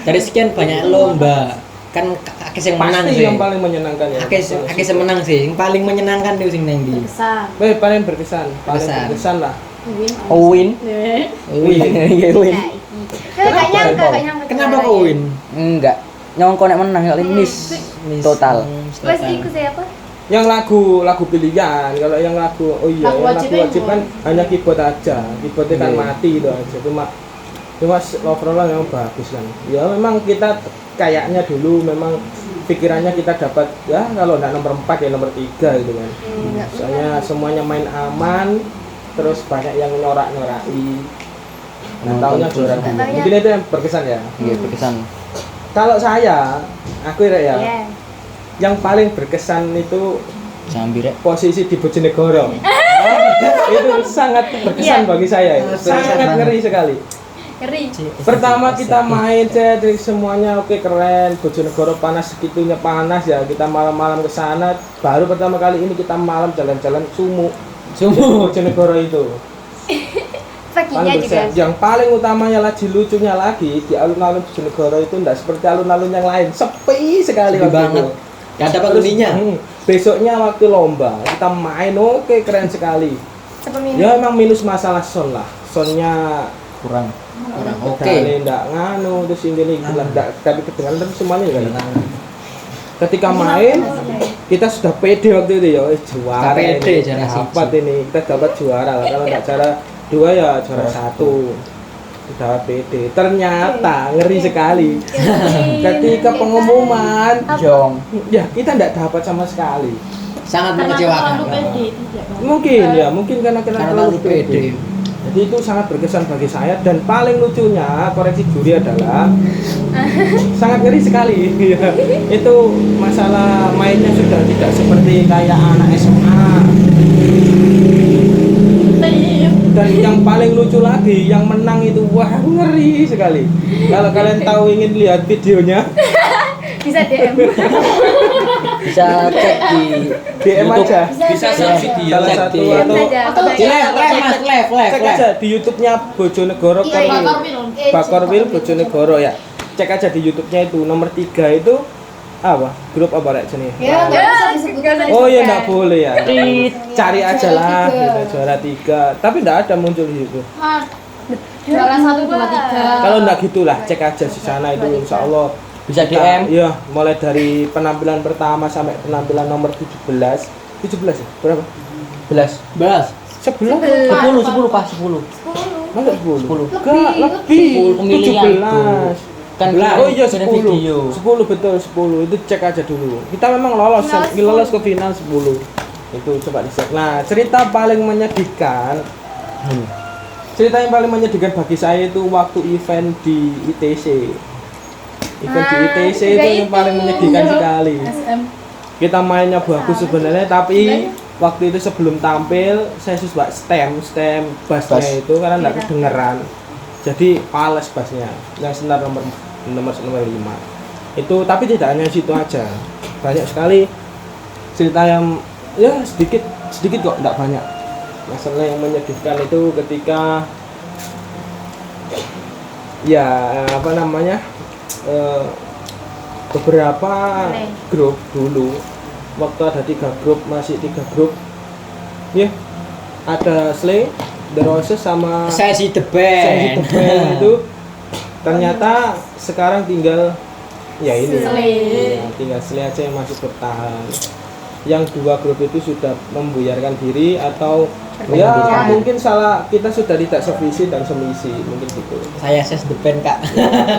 Dari sekian banyak lomba, kan akeh sing menang Pasti sih. yang paling menyenangkan ya. Akeh sing menang sih. Yang paling menyenangkan itu sing nang ndi? Besar. Paling berkesan, paling Berkesan. berkesan lah. Win. Win. Iya Win. Gak nyangka. Kenapa kok win? Enggak. Nyongko nek menang kali miss total. Wes iku siapa? Yang lagu pilihan, kalau yang lagu Lagu yang wajib lagu wajib kan itu. hanya keyboard aja, keyboardnya kan Iya. mati itu aja. Cuma overall memang bagus kan. Ya memang kita kayaknya dulu memang pikirannya kita dapat ya kalau nggak nomor 4 ya nomor 3 gitu kan. Soalnya semuanya main aman, terus banyak yang nyorak-nyorai. Nah, tahunya juara dulu. Tahunya. Mungkin itu yang berkesan ya. Iya berkesan. Kalau saya, aku ya, Iya. yang paling berkesan itu Sambil rek. posisi di Bojonegoro. Itu sangat berkesan Iya. bagi saya. Sangat ngeri sekali. Ngeri. Pertama kita main dari semuanya oke keren. Bojonegoro panas segitunya panas ya. Kita malam-malam ke sana. Baru pertama kali ini kita malam jalan-jalan sumu. Bojonegoro itu. Paginya Paling juga. berkesan. Yang paling utamanya lagi lucunya lagi di alun-alun Bojonegoro itu enggak seperti alun-alun yang lain. Sepi sekali Sepi waktu banget. itu. Gak ada Terus, penghuninya. besoknya waktu lomba kita main oke keren sekali. Sepeminggu. Ya memang minus masalah sound lah. Soundnya Kurang. Orang oke. pedalnya ndak nganu terus ini lah ndak tapi kedengaran tapi semuanya ya. Ketika main kita sudah pede waktu itu ya juara. Pede, ini. juara Dapat ini kita dapat juara lah kalau nggak juara 2 ya juara 1. Sudah pede. Ternyata ngeri sekali. Ketika pengumuman Jong. ya kita ndak dapat sama sekali. Sangat Karena mengecewakan. terlalu pede, tidak. Mungkin karena Karena terlalu pede. Jadi itu sangat berkesan bagi saya dan paling lucunya koreksi juri adalah sangat ngeri sekali. Itu masalah mainnya sudah tidak seperti kayak anak SMA. Dan yang paling lucu lagi, yang menang itu wah ngeri sekali. Kalau kalian tahu ingin lihat videonya, Bisa DM. Bisa cek di DM YouTube. aja. Bisa Iya. video Salah cek satu di- atau Atau cek aja di YouTube-nya Bojonegoro Iya, Kerwil. Bakor Wil. Bakorwil Bojonegoro ya. Cek aja di YouTube-nya itu nomor 3 itu apa? Grup apa rek jenenge? Ya, nggak bisa disebutkan. Oh iya enggak boleh ya. Cari aja lah gitu, juara 3. Tapi enggak ada muncul di situ. Juara 1, 2, 3. Kalau enggak gitulah, cek aja di sana itu insyaallah Bisa kita- DM. Iya, mulai dari penampilan pertama sampai penampilan nomor 17. 17 ya? Berapa? Belas. 11? 10 pas 10. Masa 10? 10. Enggak, lebih. 10 pemilihan 17. Kan Oh iya kirim 10. video. 10 betul 10. Itu cek aja dulu. Kita memang lolos ke final 10. Itu coba dicek. Nah, cerita paling menyedihkan. Cerita yang paling menyedihkan bagi saya itu waktu event di ITC. Event di ITC itu yang paling menyedihkan sekali. Kita mainnya bagus sebenarnya, tapi waktu itu sebelum tampil saya sudah stem bassnya Bass. itu karena nggak kedengeran, jadi pales bassnya yang senar nomor 5 itu. Tapi tidak hanya situ aja, banyak sekali cerita yang ya sedikit kok, tidak banyak. Masalah yang menyedihkan itu ketika ya apa namanya beberapa grup dulu waktu ada 3 grup, masih 3 grup ya, ada Slay, The Roses sama Sesi The Sensei The Band. Band itu ternyata sekarang tinggal ya ini ya, tinggal Slay aja yang masih bertahan. Yang 2 grup itu sudah membuyarkan diri atau ya mungkin salah kita sudah tidak sevisi dan semisi, mungkin gitu. Saya ses The Band, Kak.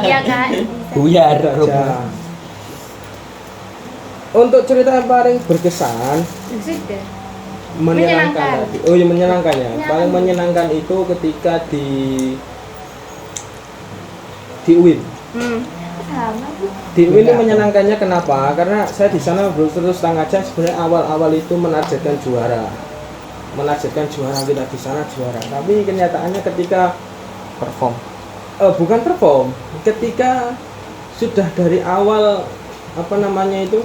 Iya Kak. Buyar. Itu aja. Untuk cerita yang paling berkesan, Sudah. menyenangkan Menyenangkan. tadi. Oh iya menyenangkan ya. Paling menyenangkan itu ketika di UIN. Sama. Di UIN itu menyenangkannya kenapa? Karena saya di sana terus terang aja sebenarnya awal-awal itu menargetkan juara. Menargetkan juara, kita di sana juara. Tapi kenyataannya ketika Perform. bukan perform, ketika sudah dari awal apa namanya itu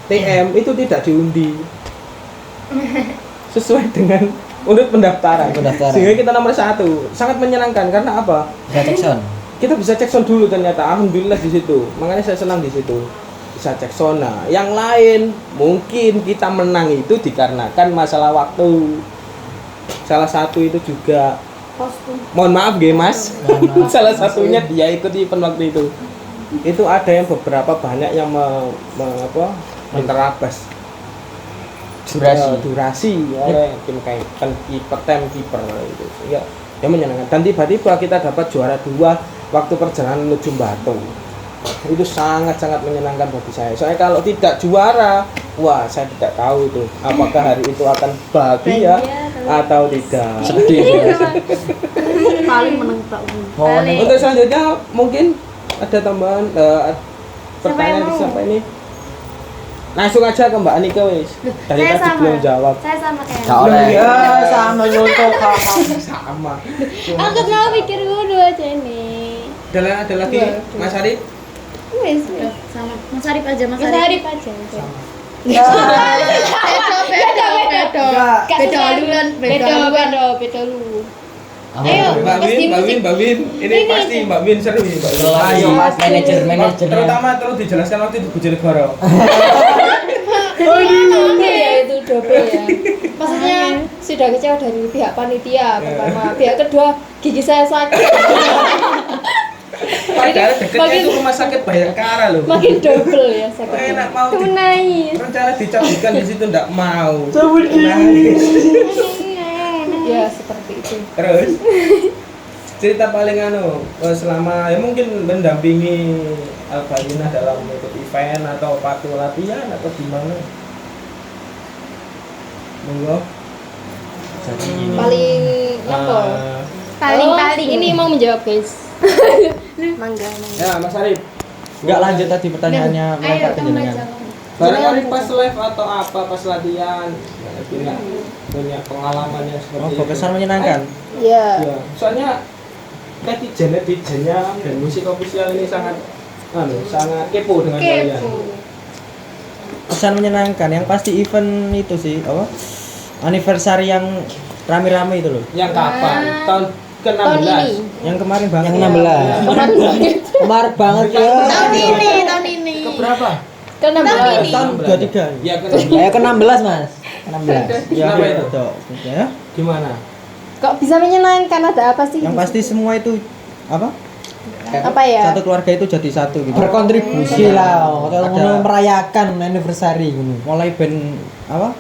TM itu tidak diundi sesuai dengan urut pendaftaran. Sehingga kita nomor 1. Sangat menyenangkan karena apa? Bisa cek sound. Kita bisa cek sound dulu ternyata. Alhamdulillah di situ. Makanya saya senang di situ. Bisa cek sound. Nah, yang lain mungkin kita menang itu dikarenakan masalah waktu. Salah satu itu juga mohon maaf nggih Mas. Salah satunya dia ikut event waktu itu. Itu ada yang beberapa banyak yang menerabas durasi oleh tim kayak kiper itu ya menyenangkan. Dan tiba-tiba kita dapat juara 2 waktu perjalanan menuju Batu. Itu sangat-sangat menyenangkan bagi saya. Soalnya kalau tidak juara, wah saya tidak tahu itu apakah hari itu akan bahagia atau tidak. Sedih. Paling menentak. Untuk selanjutnya mungkin ada tambahan pertanyaan sampai ini. Langsung aja ke Mbak Anika wis. Dari Saya tadi sama. belum jawab. Saya sama kayak. Gak oleh. Ya sama nyontok sama. Aku kenapa pikir dulu aja nih. Ada lagi Mas Arif? Wes, Sama. Mas Arif aja, Mas Mas Arif. Arif aja. Beda lu. Ayo, Mbak Win. Ini pasti Mbak Win seru ya, Mbak Win. Ayo Mas, manajernya. Terutama terus dijelaskan waktu itu Bojonegoro. Ya itu double ya. Maksudnya sudah kecewa dari pihak panitia pertama, pihak kedua gigi saya sakit. Padahal deketnya itu rumah sakit Bayangkara loh. Makin double ya sakitnya. Enak mau Itu nangis. rencana dicabutkan di situ enggak mau. Nangis. Ya seperti itu. Terus cerita paling selama ya mungkin mendampingi Albayuna dalam ikut event atau waktu latihan atau gimana? Monggo. Jadi gini. Paling apa? Paling. Ini mau menjawab guys. Mangga. Ya Mas Arif. Enggak lanjut tadi pertanyaannya melempar ke jenengan. Barangkali pas live atau apa pas latihan punya pengalaman yang seperti Oh, itu. kesan menyenangkan. Iya. Ya, soalnya netizen dan musik official ini sangat kepo dengan kalian. Kesan menyenangkan yang pasti event itu sih apa? Anniversary yang rame-rame itu loh. Yang kapan? Tahun Tahun ke-16. ini. Yang kemarin banget. Yang 16. Berat banget. Kemarin banget ya. Tahun ini. Keberapa? Kan Tahun 23. Ya kan. Kayak ke-16, Mas. Ke-16. Ya, Kenapa itu? Ya. Gimana? kok bisa menyenangkan, ada apa sih? Yang pasti semua itu apa? Apa ya? Satu keluarga itu jadi satu gitu. Berkontribusi lah, kalau Ada- ngono merayakan anniversary ngono. Mulai band apa?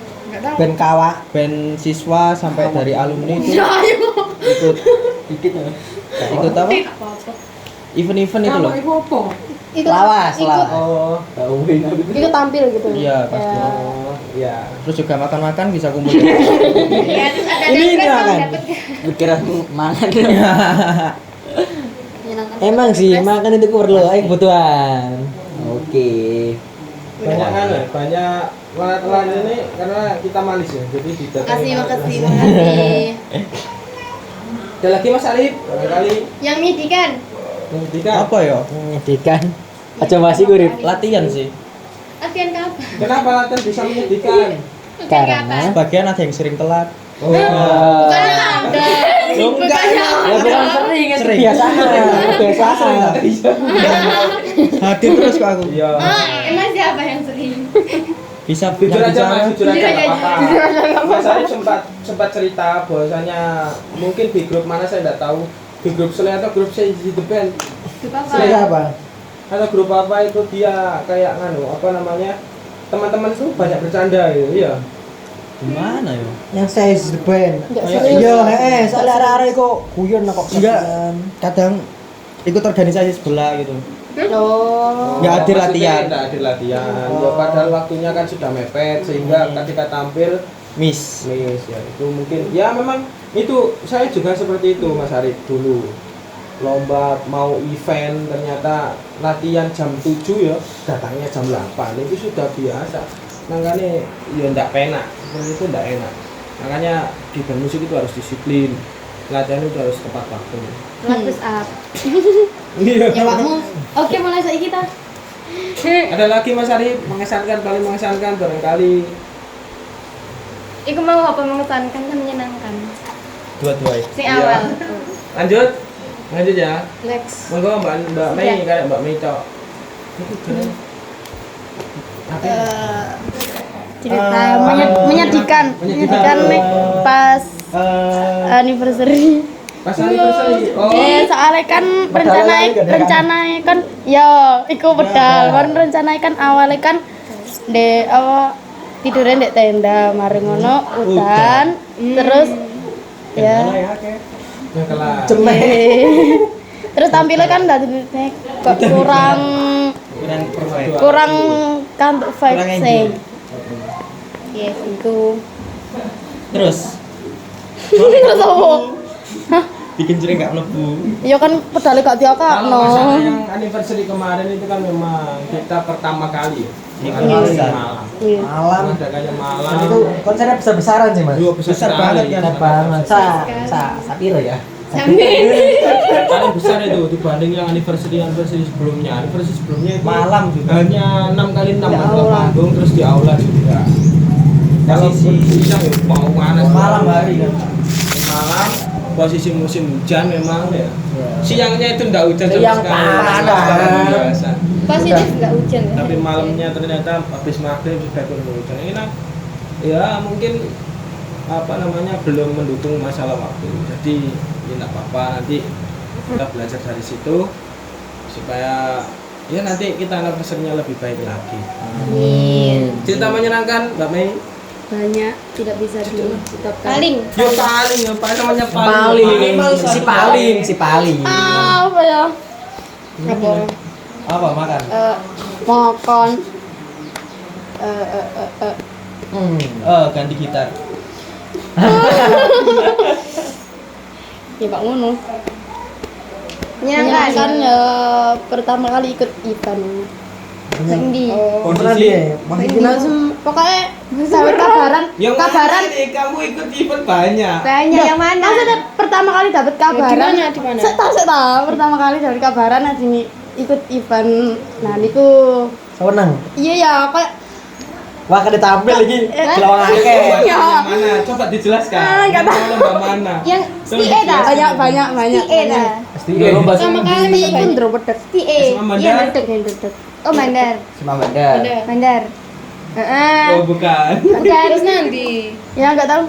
Ben kawak. Band siswa sampai dari alumni itu ikut ikut apa? Event-event itu loh. Ikut, Lawas, ikut, lawas. Oh, ikut tampil gitu. Iya, pasti. Ya. oh, ya. Terus juga makan-makan bisa kumpul. Ya, terus ada Ini dapat makan. dapat Kira mangan. menyenangkan. Emang sih, makan itu perlu kebutuhan. Oke. Banyak kan ya, banyak telat ini karena kita malis ya. Jadi tidak. Makasih. Ada lagi Mas Arif, barangkali Yang midi kan? membuktikan. Apa ya? Menyedihkan. Aja masih gurip. Latihan sih. Latihan kapan? Kenapa latihan bisa menyedihkan? Karena Sebagian ada yang sering telat. Oh, Bukan ada. Enggak. ya bukan sering, itu Sering. kebiasaan. Hadir terus kok aku. iya. Emang siapa yang sering? Bisa Jujur yang aja Mas, bicara. jujur aja Jujur nggak aja. apa-apa. Mas Arif sempat cerita bahwasanya mungkin di grup mana saya tidak tahu, di grup Sele atau grup saya di The Band Grup apa? Sering apa? atau grup apa itu dia kayak nganu apa namanya, teman-teman tuh banyak bercanda gitu ya. Gimana ya? Yang saya the band. Enggak Kayak serius. Iya, soalnya arek-arek kok guyon kok. Enggak. sakitan. Kadang ikut organisasi sebelah gitu. Oh. Nggak hadir Maksudnya latihan. nggak hadir latihan. Ya, padahal waktunya kan sudah mepet sehingga ketika tampil Miss. miss ya. Itu mungkin ya memang itu saya juga seperti itu Mas Arif dulu. Lomba mau event ternyata latihan jam 7 ya, datangnya jam 8. Itu sudah biasa. Makanya ya enggak penak. Seperti itu enggak enak. Makanya di band musik itu harus disiplin. Latihan itu harus tepat waktu. Lapis up. Iya. Ya Pakmu. Oke, mulai saiki kita. Ada lagi Mas Arif mengesankan, paling mengesankan barangkali. Iku mau apa mengesankan dan menyenangkan? Dua-dua. Sing Iya. awal. Lanjut ya. Next. Monggo Mbak Mei, kayak Mbak Mei tok. Cerita menyedihkan nih pas anniversary. Pas anniversary. Oh. Soalnya kan rencana kan ya iku pedal. Kan rencana kan awalnya kan de apa tidurnya di tenda, mari ngono udan, terus ya Yang kelas. terus tampilnya kan dari kok kurang Kurang kantuk Kurang vibe enjoy. sih. Yes, itu. Terus Terus apa? bikin jering nggak mlebu. Ya kan pedale gak Kalau diakakno. masalah yang anniversary kemarin itu kan memang kita pertama kali ya. Mengadakan Iya. malam. Iya. Malam. Mengadakannya malam. Dan itu konsernya besar-besaran sih, Mas. Dua besar, Besar sekali. banget kan. Besar banget. Sapiro ya. Paling besar itu dibanding yang anniversary sebelumnya. Anniversary sebelumnya itu Malam juga. hanya 6 kali 6 Ya adalah Allah. panggung terus di aula juga. Kalau siang ya mau panas Malam hari kan. malam posisi musim hujan memang ya. Siangnya itu enggak hujan sama Yang sekali. panas. Sangat biasa. Positif enggak hujan ya. Tapi malamnya ternyata habis maghrib sudah turun hujan. Ini nah, ya mungkin apa namanya belum mendukung masalah waktu. Jadi ya enggak apa-apa, nanti kita belajar dari situ supaya ya nanti kita anniversary-nya lebih baik lagi. Amin. Cerita menyenangkan Mbak Mei. Banyak tidak bisa diucapkan. Paling Ya paling apa namanya Paling. Si paling. Apa ya? Apa? Apa makan? Makan. Ganti gitar. Ya Pak ngono. Menyenangkan kan ya pertama kali ikut event. Sing di. Pernah dia. Masih Langsung pokoknya sampai kabaran. Yang Kabaran mana nih? Kamu ikut event banyak. banyak yang mana? Maksudnya pertama kali dapat kabaran. Di mana? Saya tahu pertama kali dapat kabaran ada ikut event. Nah, niku seneng. iya ya kayak Wah, kada tampil lagi. Gelawang akeh. Yang mana? Coba dijelaskan. Nggak tahu. Lomba mana? Yang Coba STE dah. banyak STE dah. Lomba Sama kali Pasti masuk pun banyak. drobedek. STE. Sama Iya, Mandar. Mandar. Oh, Mandar. sama Bandar. Mandar. Heeh. Oh, bukan. Mandar terus nanti. Ya enggak tahu.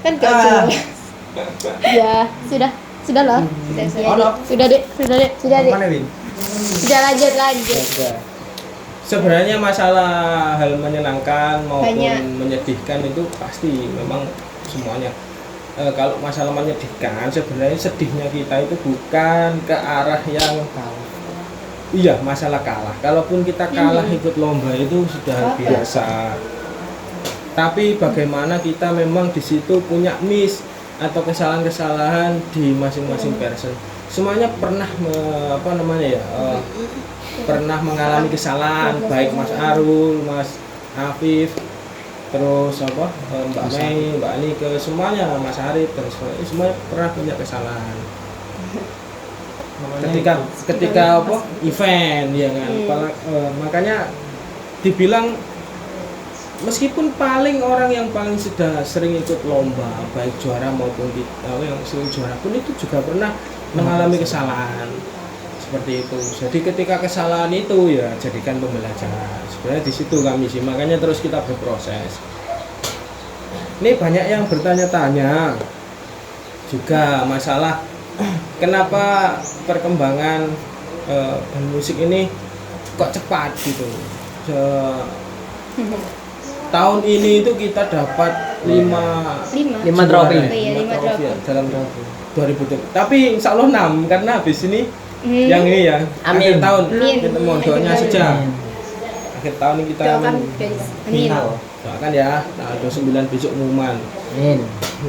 Kan gak jelas. Ya, sudah loh. Sudah dek. Sudah dek. Mana Win? Sudah lanjut. Sebenarnya masalah hal menyenangkan maupun Banyak. menyedihkan itu pasti memang semuanya. Kalau masalah menyedihkan sebenarnya sedihnya kita itu bukan ke arah yang iya masalah kalah. Kalaupun kita kalah ikut lomba itu sudah biasa. Tapi bagaimana kita memang di situ punya miss atau kesalahan-kesalahan di masing-masing person. Semuanya pernah pernah mengalami kesalahan, baik Mas Arul, Mas Afif, terus Mbak Mei, Mbak Anike, semuanya Mas Arif, terus semuanya pernah punya kesalahan. Ketika event ya kan, makanya dibilang meskipun orang yang paling sudah sering ikut lomba, baik juara maupun yang sering juara pun itu juga pernah mengalami kesalahan seperti itu. Jadi ketika kesalahan itu ya jadikan pembelajaran. Sebenarnya di situ kami sih, makanya terus kita berproses. Ini banyak yang bertanya-tanya juga masalah kenapa perkembangan band musik ini kok cepat gitu. Tahun ini itu kita dapat 5 5 trofi. Iya, 5 trofi. ya, dalam 2000. Tapi insya Allah 6 karena habis ini yang ini ya Amin. akhir tahun Amin. kita mohon doanya saja. Akhir tahun ini kita Doakan guys. Amin. doakan ya tanggal 29 besok umuman. Amin.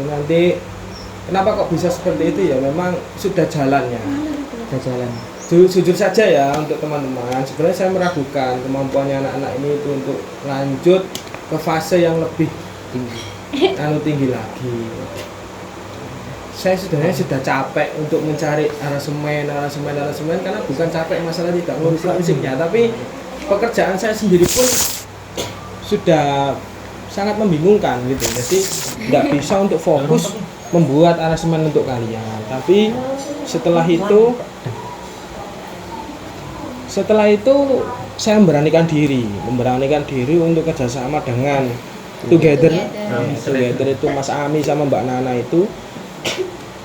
Nanti kenapa kok bisa seperti itu ya memang sudah jalannya. Udah jalan. Jujur saja ya untuk teman-teman, sebenarnya saya meragukan kemampuannya anak-anak ini itu untuk lanjut ke fase yang lebih tinggi lagi. Saya sebenarnya sudah capek untuk mencari aransemen karena bukan capek masalah tidak ngurus musiknya, tapi pekerjaan saya sendiri pun sudah sangat membingungkan gitu. Jadi nggak bisa untuk fokus membuat aransemen untuk kalian. Tapi setelah itu saya memberanikan diri untuk kerjasama dengan Together itu Mas Ami sama Mbak Nana itu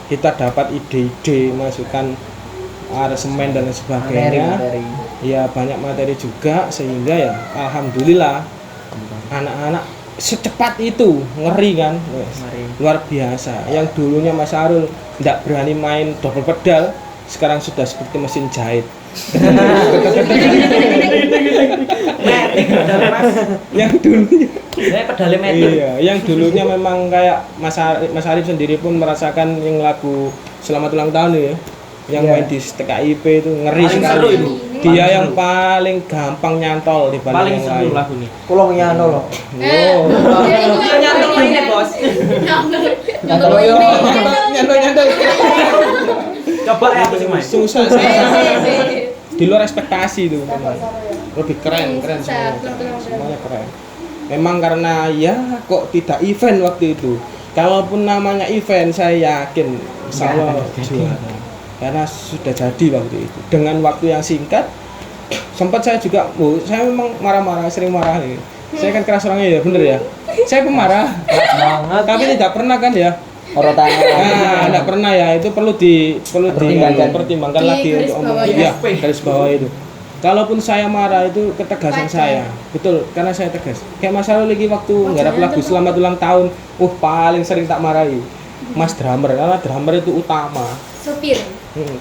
kita dapat ide-ide masukan aransemen dan sebagainya. Materi. Ya banyak materi juga sehingga ya alhamdulillah anak-anak secepat itu ngeri kan. Luar biasa. Yang dulunya Mas Arul tidak berani main double pedal sekarang sudah seperti mesin jahit. Yang dulunya pedalnya meter. iya, yang dulunya memang kayak Mas Arif sendiri pun merasakan yang lagu Selamat Ulang Tahun ya, yang main di TKIP itu ngeri Paling sekali. seru itu. Dia yang paling gampang nyantol dibanding Paling yang seru lain. lagu nih. Kulong nyano loh. Oh. Nyantol mainnya, Bos. Nyantol. Coba ya apa sih, Mas? Susah. Di luar ekspektasi itu. Lebih keren semuanya keren. Memang karena ya kok tidak event waktu itu. Kalaupun namanya event saya yakin insya Allah juara. Karena sudah jadi waktu itu. Dengan waktu yang singkat sempat saya juga, saya memang marah-marah, sering marah nih. Saya kan keras orangnya ya, bener ya. Saya pemarah. Tapi tidak pernah kan ya. Nah, tidak pernah ya. Itu perlu dipertimbangkan lagi untuk omongan. Iya, garis bawah itu. Kalaupun saya marah itu ketegasan saya, betul, karena saya tegas. Kayak Mas Arul lagi waktu nggarap lagu Selamat Ulang Tahun, paling sering tak marahi Mas drummer, karena drummer itu utama. Supir.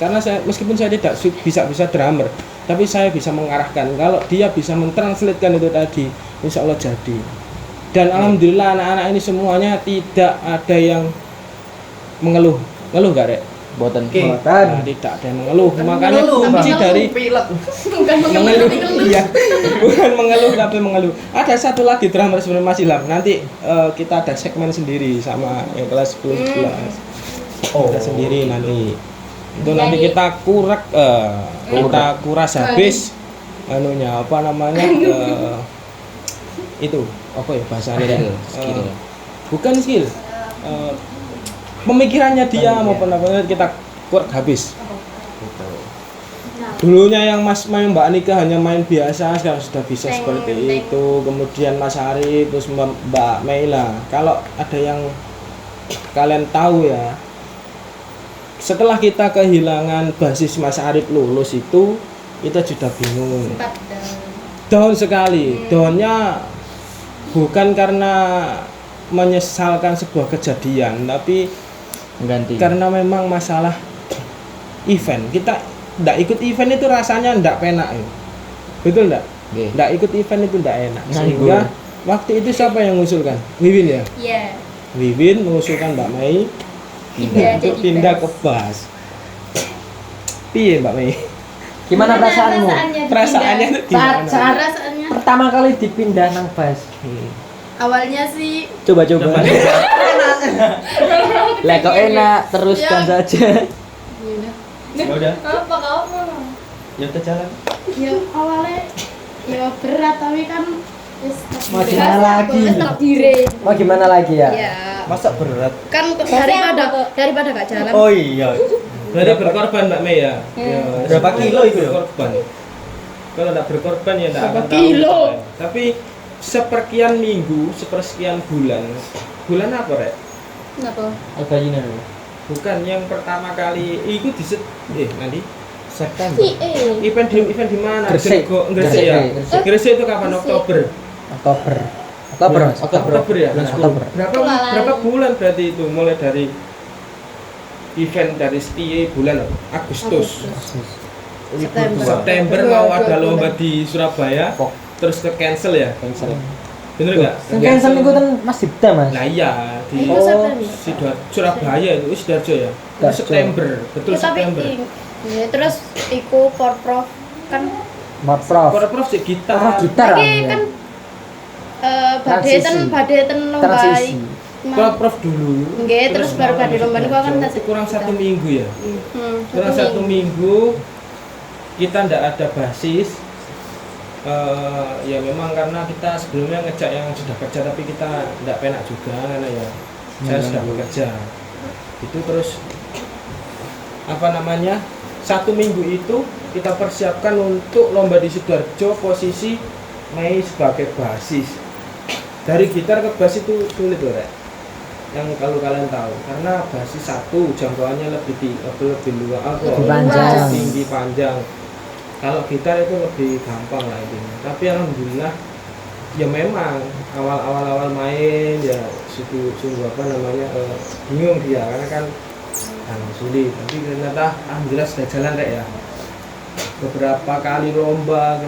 Karena saya meskipun saya tidak bisa drummer, tapi saya bisa mengarahkan. Kalau dia bisa mentranslatekan itu tadi, insya Allah jadi. Dan alhamdulillah anak-anak ini semuanya tidak ada yang mengeluh nggak Rek? Boten. Nah, tidak ada yang mengeluh. Makanya kunci dari mengeluh, iya, bukan mengeluh tapi mengeluh. Ada satu lagi drummer sebenarnya Mas Ilham. Nanti kita ada segmen sendiri sama yang kelas 10-11. Kita sendiri nanti. Itu nanti kita kuras habis anunya itu apa ya bahasanya ya? Skill. Bukan skill. Pemikirannya dia maupun apa kita kuat habis. Dulunya yang Mbak Nika hanya main biasa, sekarang sudah bisa seperti itu. Kemudian Mas Ari, terus Mbak Meila. Kalau ada yang kalian tahu ya, setelah kita kehilangan basis Mas Arif lulus itu, kita sudah bingung. Down sekali. Downnya bukan karena menyesalkan sebuah kejadian, tapi Mengganti. karena memang masalah event. Kita ndak ikut event itu rasanya ndak penak ya. Betul ndak? Nggih. Ndak ikut event itu ndak enak. Nganggur. Sehingga waktu itu siapa yang mengusulkan? Wiwin ya? Iya. Wiwin mengusulkan Mbak Mei untuk pindah ke BAS. Piye Mbak Mei? Gimana perasaanmu? Perasaannya itu Saat gimana? saat Rasanya pertama kali dipindah nang Bas. awalnya sih Coba. Lah kok enak, teruskan Ya. saja. Ya udah, Apa kamu? ya udah jalan. ya awalnya ya berat tapi kan wis Mau gimana lagi? Takdire. Mau gimana lagi ya? ya Masa berat? kan daripada gak jalan. Oh iya. Berarti berkorban Mbak Mei ya? Ya, Berapa kilo itu ya? berkorban. Kalau tidak berkorban ya tidak Berapa akan tahu. kilo? Tapi seperkian minggu, sepersekian bulan. Bulan apa, Rek? Kenapa? Albayina. Bukan yang pertama kali itu nanti September. event di mana? Gresik. Gresik ya. Gresik. Gresik itu kapan? Gresik. Oktober. Oktober. Oktober, Mas. Oktober ya. Bulan Oktober. Berapa bulan berarti itu mulai dari event dari bulan Agustus. September mau ada lomba di Surabaya, terus ke cancel ya? Cancel. Bener nggak? Yang cancel itu kan Mas Dibda, Mas. Nah iya di Itu September. Surabaya itu Sidoarjo ya. Itu Sidoarjo. September, betul Ya, tapi September. ya, terus iku porprov kan Prof. Prof sih gitar. Prof gitar. lagi kan badhe ten lomba Transisi. Prof dulu. Nggih, terus baru badhe lomba niku kan itu kurang 1 minggu ya. Kurang satu 1 minggu kita ndak ada basis. Ya memang karena kita sebelumnya ngejak yang sudah kerja tapi kita ndak penak juga karena ya saya sudah bekerja itu terus apa namanya 1 minggu itu kita persiapkan untuk lomba di Sidoarjo posisi Mei sebagai basis dari gitar ke bass itu sulit loh Rek yang kalau kalian tahu karena basis satu jangkauannya lebih luas Lebih panjang. tinggi panjang. Kalau gitar itu lebih gampang lah intinya. Tapi alhamdulillah ya memang awal main ya sungguh apa namanya bingung dia karena kan sulit. Tapi ternyata alhamdulillah sudah jalan Rek ya. Beberapa kali lomba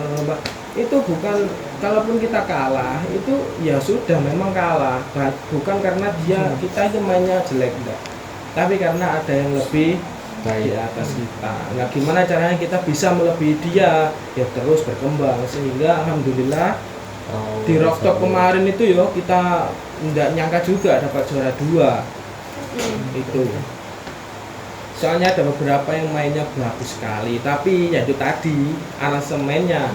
itu bukan kalaupun kita kalah itu ya sudah memang kalah bukan karena kita itu mainnya jelek enggak. Tapi karena ada yang lebih di atas kita. Nah, gimana caranya kita bisa melebihi dia? Ya terus berkembang sehingga alhamdulillah di Rockstop kemarin itu yo kita nggak nyangka juga dapat juara 2. Itu. Soalnya ada beberapa yang mainnya bagus sekali, tapi ya itu tadi aransemennya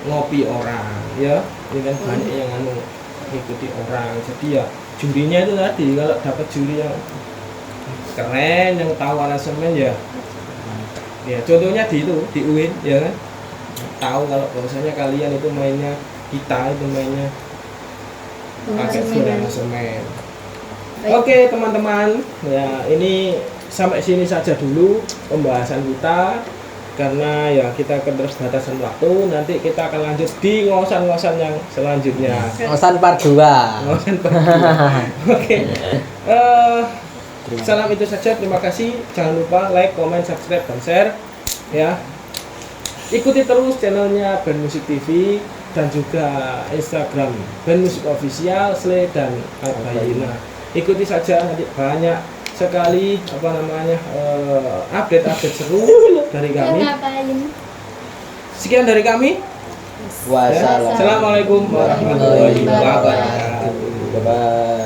ngopi orang, ya. Ini kan banyak yang ngikuti orang. Jadi ya jurinya itu tadi kalau dapat juri yang keren yang tahu aransemen ya contohnya di UIN ya kan tahu kalau bahwasanya kalian itu mainnya kita itu mainnya pakai full aransemen. Oke teman-teman ya ini sampai sini saja dulu pembahasan kita karena ya kita keterbatasan waktu nanti kita akan lanjut di ngosan-ngosan yang selanjutnya Ngosan part 2. ngosan oke salam itu saja, terima kasih. Jangan lupa like, comment, subscribe, dan share ya. Ikuti terus channelnya Band Musik TV dan juga Instagram Band Musik Official, Sle dan Albayina. Ikuti saja nanti banyak sekali apa namanya update seru dari kami. Sekian dari kami. Wassalam. Assalamualaikum warahmatullahi wabarakatuh. Bye.